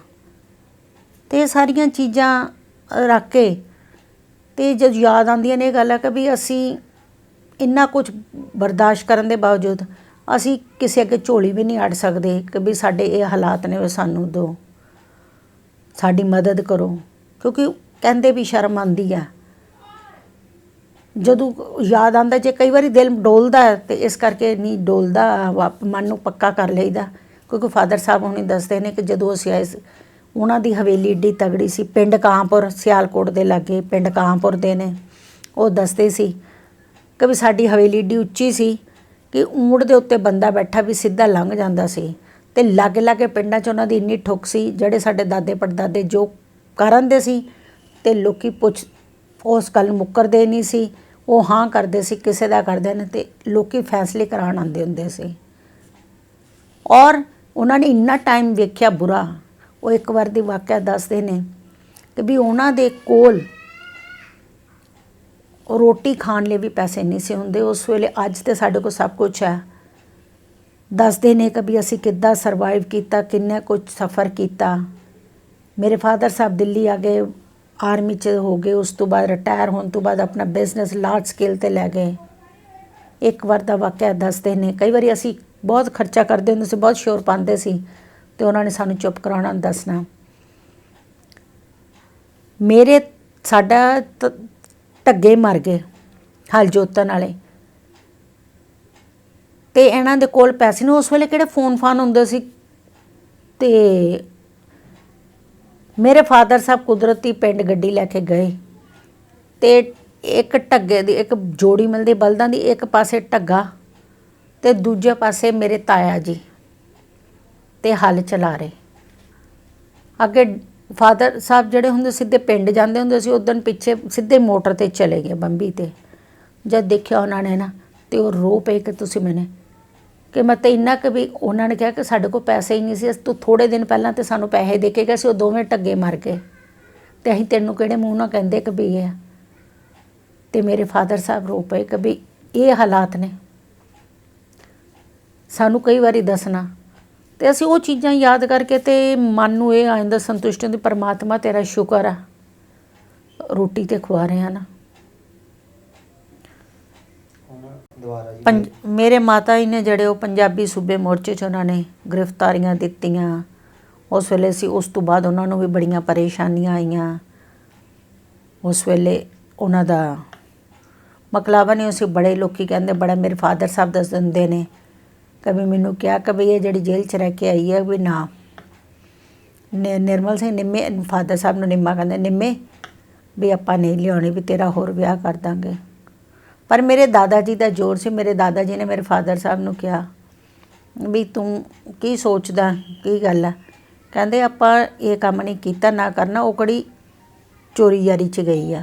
ਅਤੇ ਇਹ ਸਾਰੀਆਂ ਚੀਜ਼ਾਂ ਰੱਖ ਕੇ ਅਤੇ ਜਦ ਯਾਦ ਆਉਂਦੀਆਂ ਨੇ, ਇਹ ਗੱਲ ਹੈ ਕਿ ਵੀ ਅਸੀਂ ਇੰਨਾ ਕੁਝ ਬਰਦਾਸ਼ਤ ਕਰਨ ਦੇ ਬਾਵਜੂਦ ਅਸੀਂ ਕਿਸੇ ਅੱਗੇ ਝੋਲੀ ਵੀ ਨਹੀਂ ਅੱਡ ਸਕਦੇ ਕਿ ਵੀ ਸਾਡੇ ਇਹ ਹਾਲਾਤ ਨੇ, ਸਾਨੂੰ ਦਿਓ, ਸਾਡੀ ਮਦਦ ਕਰੋ, ਕਿਉਂਕਿ ਕਹਿੰਦੇ ਵੀ ਸ਼ਰਮ ਆਉਂਦੀ ਆ। ਜਦੋਂ ਯਾਦ ਆਉਂਦਾ, ਜੇ ਕਈ ਵਾਰੀ ਦਿਲ ਡੋਲਦਾ ਤੇ ਇਸ ਕਰਕੇ ਨਹੀਂ ਡੋਲਦਾ, ਮਨ ਨੂੰ ਪੱਕਾ ਕਰ ਲਈਦਾ। ਕਿਉਂਕਿ ਫਾਦਰ ਸਾਹਿਬ ਹੁਣੀ ਦੱਸਦੇ ਨੇ ਕਿ ਜਦੋਂ ਅਸੀਂ ਆਏ, ਉਹਨਾਂ ਦੀ ਹਵੇਲੀ ਏਡੀ ਤਗੜੀ ਸੀ। ਪਿੰਡ ਕਾਂਪੁਰ, ਸਿਆਲਕੋਟ ਦੇ ਲਾਗੇ ਪਿੰਡ ਕਾਂਪੁਰ ਦੇ ਨੇ। ਉਹ ਦੱਸਦੇ ਸੀ ਕਿ ਵੀ ਸਾਡੀ ਹਵੇਲੀ ਏਡੀ ਉੱਚੀ ਸੀ ਕਿ ਊਂਠ ਦੇ ਉੱਤੇ ਬੰਦਾ ਬੈਠਾ ਵੀ ਸਿੱਧਾ ਲੰਘ ਜਾਂਦਾ ਸੀ। ਅਤੇ ਲਾਗੇ ਲਾਗੇ ਪਿੰਡਾਂ 'ਚ ਉਹਨਾਂ ਦੀ ਇੰਨੀ ਠੁੱਕ ਸੀ, ਜਿਹੜੇ ਸਾਡੇ ਦਾਦੇ ਪੜਦਾਦੇ ਜੋ ਕਰਦੇ ਸੀ ਅਤੇ ਲੋਕ ਉਸ ਗੱਲ ਮੁੱਕਰਦੇ ਨਹੀਂ ਸੀ। ਉਹ ਹਾਂ ਕਰਦੇ ਸੀ ਕਿਸੇ ਦਾ ਕਰਦੇ ਨੇ, ਅਤੇ ਲੋਕ ਫੈਸਲੇ ਕਰਾਉਣ ਆਉਂਦੇ ਹੁੰਦੇ ਸੀ। ਔਰ ਉਹਨਾਂ ਨੇ ਇੰਨਾ ਟਾਈਮ ਵੇਖਿਆ ਬੁਰਾ। ਉਹ ਇੱਕ ਵਾਰ ਦੀ ਵਾਕਿਆ ਦੱਸਦੇ ਨੇ ਕਿ ਵੀ ਉਹਨਾਂ ਦੇ ਕੋਲ ਰੋਟੀ ਖਾਣ ਲਈ ਵੀ ਪੈਸੇ ਨਹੀਂ ਸੀ ਹੁੰਦੇ ਉਸ ਵੇਲੇ। ਅੱਜ ਤਾਂ ਸਾਡੇ ਕੋਲ ਸਭ ਕੁਛ ਹੈ। ਦੱਸਦੇ ਨੇ ਕਿ ਵੀ ਅਸੀਂ ਕਿੱਦਾਂ ਸਰਵਾਈਵ ਕੀਤਾ, ਕਿੰਨਾ ਕੁਝ ਸਫ਼ਰ ਕੀਤਾ। ਮੇਰੇ ਫਾਦਰ ਸਾਹਿਬ ਦਿੱਲੀ ਆ ਗਏ, ਆਰਮੀ 'ਚ ਹੋ ਗਏ। ਉਸ ਤੋਂ ਬਾਅਦ ਰਿਟਾਇਰ ਹੋਣ ਤੋਂ ਬਾਅਦ ਆਪਣਾ ਬਿਜ਼ਨਸ ਲਾਰਜ ਸਕੇਲ 'ਤੇ ਲੈ ਗਏ। ਇੱਕ ਵਾਰ ਦਾ ਵਾਕਿਆ ਦੱਸਦੇ ਨੇ, ਕਈ ਵਾਰੀ ਅਸੀਂ ਬਹੁਤ ਖਰਚਾ ਕਰਦੇ ਹੁੰਦੇ ਸੀ, ਬਹੁਤ ਸ਼ੋਰ ਪਾਉਂਦੇ ਸੀ, ਅਤੇ ਉਹਨਾਂ ਨੇ ਸਾਨੂੰ ਚੁੱਪ ਕਰਾਉਣਾ, ਦੱਸਣਾ। ਸਾਡਾ ਢੱਗੇ ਮਰ ਗਏ ਹਲ ਜੋਤਣ ਵਾਲੇ, ਅਤੇ ਇਹਨਾਂ ਦੇ ਕੋਲ ਪੈਸੇ ਨਹੀਂ। ਉਸ ਵੇਲੇ ਕਿਹੜੇ ਫੋਨ ਫਾਨ ਹੁੰਦੇ ਸੀ। ਅਤੇ ਮੇਰੇ ਫਾਦਰ ਸਾਹਿਬ ਕੁਦਰਤੀ ਪਿੰਡ ਗੱਡੀ ਲੈ ਕੇ ਗਏ, ਅਤੇ ਇੱਕ ਢੱਗੇ ਦੀ ਇੱਕ ਜੋੜੀ ਮਿਲਦੀ ਬਲਦਾਂ ਦੀ, ਇੱਕ ਪਾਸੇ ਢੱਗਾ ਅਤੇ ਦੂਜੇ ਪਾਸੇ ਮੇਰੇ ਤਾਇਆ ਜੀ ਅਤੇ ਹਲ ਚਲਾ ਰਹੇ। ਅੱਗੇ ਫਾਦਰ ਸਾਹਿਬ ਜਿਹੜੇ ਹੁੰਦੇ ਸਿੱਧੇ ਪਿੰਡ ਜਾਂਦੇ ਹੁੰਦੇ ਸੀ, ਉਦੋਂ ਪਿੱਛੇ ਸਿੱਧੇ ਮੋਟਰ 'ਤੇ ਚਲੇ ਗਏ ਬੰਬੀ 'ਤੇ। ਜਦ ਦੇਖਿਆ ਉਹਨਾਂ ਨੇ ਨਾ, ਅਤੇ ਉਹ ਰੋ ਪਏ ਕਿ ਤੁਸੀਂ ਮੈਨੇ ਕਿ ਮੈਂ ਤਾਂ ਇੰਨਾ ਕਿ ਵੀ ਉਹਨਾਂ ਨੇ ਕਿਹਾ ਕਿ ਸਾਡੇ ਕੋਲ ਪੈਸੇ ਹੀ ਨਹੀਂ ਸੀ, ਤੂੰ ਥੋੜ੍ਹੇ ਦਿਨ ਪਹਿਲਾਂ ਤਾਂ ਸਾਨੂੰ ਪੈਸੇ ਦੇ ਕੇ ਗਏ ਸੀ, ਉਹ ਦੋਵੇਂ ਢੱਗੇ ਮਰ ਗਏ, ਅਤੇ ਅਸੀਂ ਤੈਨੂੰ ਕਿਹੜੇ ਮੂੰਹ ਨਾਲ ਕਹਿੰਦੇ ਕਿ ਵੀ ਇਹ। ਅਤੇ ਮੇਰੇ ਫਾਦਰ ਸਾਹਿਬ ਰੋ ਪਏ ਕਿ ਵੀ ਇਹ ਹਾਲਾਤ ਨੇ, ਸਾਨੂੰ ਕਈ ਵਾਰੀ ਦੱਸਣਾ। ਅਤੇ ਅਸੀਂ ਉਹ ਚੀਜ਼ਾਂ ਯਾਦ ਕਰਕੇ ਅਤੇ ਮਨ ਨੂੰ ਇਹ ਆ ਜਾਂਦਾ ਸੰਤੁਸ਼ਟੀ ਹੁੰਦੀ, ਪਰਮਾਤਮਾ ਤੇਰਾ ਸ਼ੁਕਰ ਆ ਰੋਟੀ 'ਤੇ ਖਵਾ ਰਹੇ ਹਨ। ਮੇਰੇ ਮਾਤਾ ਜੀ ਨੇ ਜਿਹੜੇ ਉਹ ਪੰਜਾਬੀ ਸੂਬੇ ਮੋਰਚੇ 'ਚ ਉਹਨਾਂ ਨੇ ਗ੍ਰਿਫਤਾਰੀਆਂ ਦਿੱਤੀਆਂ। ਉਸ ਵੇਲੇ ਸੀ, ਉਸ ਤੋਂ ਬਾਅਦ ਉਹਨਾਂ ਨੂੰ ਵੀ ਬੜੀਆਂ ਪਰੇਸ਼ਾਨੀਆਂ ਆਈਆਂ। ਉਸ ਵੇਲੇ ਉਹਨਾਂ ਦਾ ਮਕਲਾਵਾ ਨਹੀਂ ਸੀ। ਬੜੇ ਲੋਕ ਕਹਿੰਦੇ, ਬੜਾ ਮੇਰੇ ਫਾਦਰ ਸਾਹਿਬ ਦੱਸ ਦਿੰਦੇ ਨੇ ਕभी ਮੈਨੂੰ ਕਿਹਾ ਕਿ ਵੀ ਇਹ ਜਿਹੜੀ ਜੇਲ੍ਹ 'ਚ ਰਹਿ ਕੇ ਆਈ ਹੈ ਵੀ ਨਾ, ਨਿਰਮਲ ਸਿੰਘ ਨਿੰਮੇ, ਫਾਦਰ ਸਾਹਿਬ ਨੂੰ ਨਿੰਮਾ ਕਹਿੰਦੇ, ਨਿੰਮੇ ਵੀ ਆਪਾਂ ਨਹੀਂ ਲਿਆਉਣੀ, ਵੀ ਤੇਰਾ ਹੋਰ ਵਿਆਹ ਕਰ ਦਾਂਗੇ। ਪਰ ਮੇਰੇ ਦਾਦਾ ਜੀ ਦਾ ਜ਼ੋਰ ਸੀ। ਮੇਰੇ ਦਾਦਾ ਜੀ ਨੇ ਮੇਰੇ ਫਾਦਰ ਸਾਹਿਬ ਨੂੰ ਕਿਹਾ ਵੀ ਤੂੰ ਕੀ ਸੋਚਦਾ, ਕੀ ਗੱਲ ਆ। ਕਹਿੰਦੇ ਆਪਾਂ ਇਹ ਕੰਮ ਨਹੀਂ ਕੀਤਾ, ਨਾ ਕਰਨਾ। ਉਹ ਕਿਹੜੀ ਚੋਰੀ ਯਾਰੀ 'ਚ ਗਈ ਆ,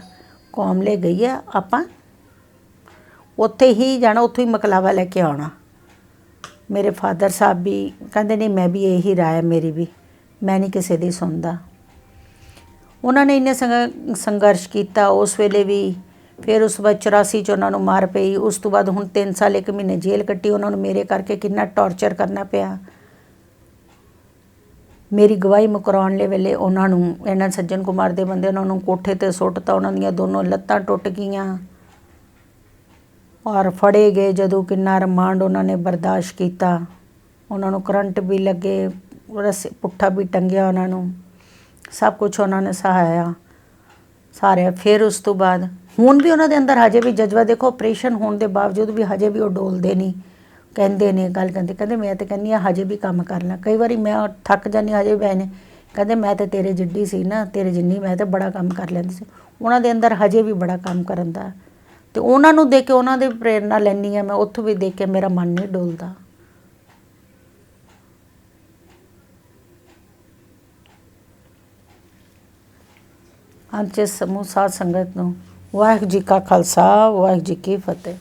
ਕੌਮਲੇ ਗਈ ਆ, ਆਪਾਂ ਉੱਥੇ ਹੀ ਜਾਣਾ, ਉੱਥੋਂ ਹੀ ਮਕਲਾਵਾ ਲੈ ਕੇ ਆਉਣਾ। ਮੇਰੇ ਫਾਦਰ ਸਾਹਿਬ ਵੀ ਕਹਿੰਦੇ ਨਹੀਂ, ਮੈਂ ਵੀ ਇਹੀ ਰਾਏ ਮੇਰੀ ਵੀ, ਮੈਂ ਨਹੀਂ ਕਿਸੇ ਦੀ ਸੁਣਦਾ। ਉਹਨਾਂ ਨੇ ਇੰਨੇ ਸੰਘਰਸ਼ ਕੀਤਾ ਉਸ ਵੇਲੇ ਵੀ। ਫਿਰ ਉਸ ਤੋਂ ਬਾਅਦ 84 'ਚ ਉਹਨਾਂ ਨੂੰ ਮਾਰ ਪਈ। ਉਸ ਤੋਂ ਬਾਅਦ ਹੁਣ 3 ਸਾਲ 1 ਮਹੀਨੇ ਜੇਲ੍ਹ ਕੱਟੀ। ਉਹਨਾਂ ਨੂੰ ਮੇਰੇ ਕਰਕੇ ਕਿੰਨਾ ਟੌਰਚਰ ਕਰਨਾ ਪਿਆ। ਮੇਰੀ ਗਵਾਹੀ ਮੁਕਰਾਉਣ ਦੇ ਵੇਲੇ ਉਹਨਾਂ ਨੂੰ, ਇਹਨਾਂ ਸੱਜਣ ਕੁਮਾਰ ਦੇ ਬੰਦੇ, ਉਹਨਾਂ ਨੂੰ ਕੋਠੇ 'ਤੇ ਸੁੱਟਤਾ। ਉਹਨਾਂ ਦੀਆਂ ਦੋਨੋਂ ਲੱਤਾਂ ਟੁੱਟ ਗਈਆਂ ਔਰ ਫੜੇ ਗਏ ਜਦੋਂ। ਕਿੰਨਾ ਰਿਮਾਂਡ ਉਹਨਾਂ ਨੇ ਬਰਦਾਸ਼ਤ ਕੀਤਾ। ਉਹਨਾਂ ਨੂੰ ਕਰੰਟ ਵੀ ਲੱਗੇ, ਰੱਸੇ ਪੁੱਠਾ ਵੀ ਟੰਗਿਆ ਉਹਨਾਂ ਨੂੰ, ਸਭ ਕੁਛ ਉਹਨਾਂ ਨੇ ਸਹਾਇਆ ਸਾਰਿਆ। ਫਿਰ ਉਸ ਤੋਂ ਬਾਅਦ ਹੁਣ ਵੀ ਉਹਨਾਂ ਦੇ ਅੰਦਰ ਹਜੇ ਵੀ ਜਜ਼ਬਾ, ਦੇਖੋ ਆਪਰੇਸ਼ਨ ਹੋਣ ਦੇ ਬਾਵਜੂਦ ਵੀ ਹਜੇ ਵੀ ਉਹ ਡੋਲਦੇ ਨਹੀਂ। ਕਹਿੰਦੇ ਨੇ, ਗੱਲ ਕਹਿੰਦੇ ਮੈਂ ਤਾਂ ਕਹਿੰਦੀ ਹਾਂ ਹਜੇ ਵੀ ਕੰਮ ਕਰ ਲਾਂ। ਕਈ ਵਾਰੀ ਮੈਂ ਥੱਕ ਜਾਂਦੀ, ਹਜੇ ਵੀ ਨੇ ਕਹਿੰਦੇ ਮੈਂ ਤਾਂ ਤੇਰੇ ਜਿੱਡੀ ਸੀ ਨਾ, ਤੇਰੇ ਜਿੰਨੀ ਮੈਂ ਤਾਂ ਬੜਾ ਕੰਮ ਕਰ ਲੈਂਦੀ ਸੀ। ਉਹਨਾਂ ਦੇ ਅੰਦਰ ਹਜੇ ਵੀ ਬੜਾ ਕੰਮ ਕਰਨ ਦਾ, ਅਤੇ ਉਹਨਾਂ ਨੂੰ ਦੇਖ ਕੇ ਉਹਨਾਂ ਦੀ ਪ੍ਰੇਰਨਾ ਲੈਂਦੀ ਹਾਂ ਮੈਂ। ਉੱਥੋਂ ਵੀ ਦੇਖ ਕੇ ਮੇਰਾ ਮਨ ਨਹੀਂ ਡੋਲਦਾ। ਅੱਜ ਸਮੂਹ ਸਾਧ ਸੰਗਤ ਨੂੰ ਵਾਹਿਗੁਰੂ ਜੀ ਕਾ ਖਾਲਸਾ, ਵਾਹਿਗੁਰੂ ਜੀ ਕੀ ਫਤਿਹ।